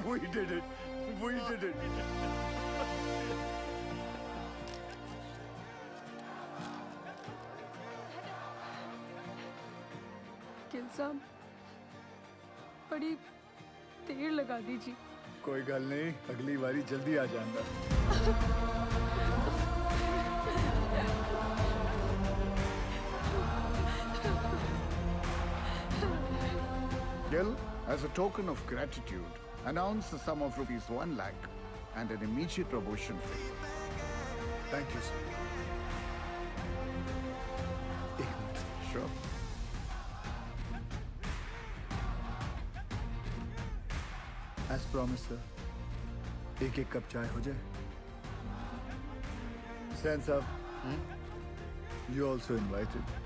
We did it. We did it. Gill साहब बड़ी देर लगा दीजिए। कोई गल नहीं, अगली बारी जल्दी आ जाऊंगा। Gill, as a token of gratitude, announce the sum of rupees 1 lakh and an immediate promotion for you. Thank you, sir. एक minute. Sure. As promised, sir. एक एक कप चाय हो जाए. Sen साहब, you also invited.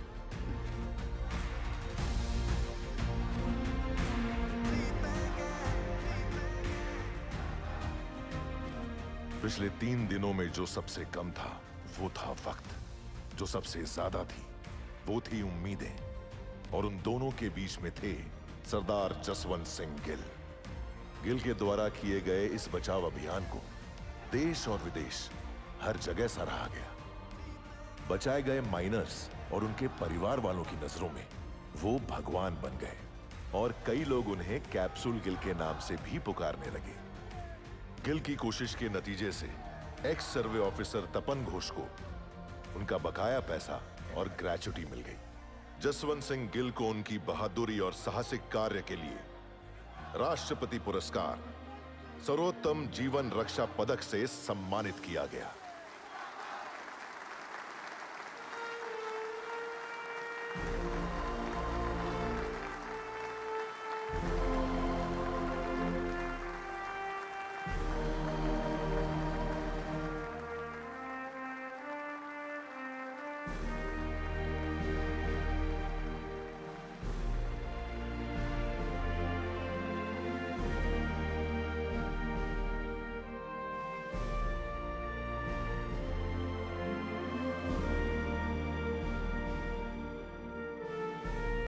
पिछले 3 दिनों में जो सबसे कम था वो था वक्त. जो सबसे ज्यादा थी वो थी उम्मीदें. और उन दोनों के बीच में थे सरदार जसवंत सिंह गिल. गिल के द्वारा किए गए इस बचाव अभियान को देश और विदेश हर जगह सराहा गया. बचाए गए माइनर्स और उनके परिवार वालों की नजरों में वो भगवान बन गए और कई लोग उन्हें कैप्सूल गिल के नाम से भी पुकारने लगे. गिल की कोशिश के नतीजे से एक्स सर्वे ऑफिसर तपन घोष को उनका बकाया पैसा और ग्रेच्युटी मिल गई. जसवंत सिंह गिल को उनकी बहादुरी और साहसिक कार्य के लिए राष्ट्रपति पुरस्कार सर्वोत्तम जीवन रक्षा पदक से सम्मानित किया गया.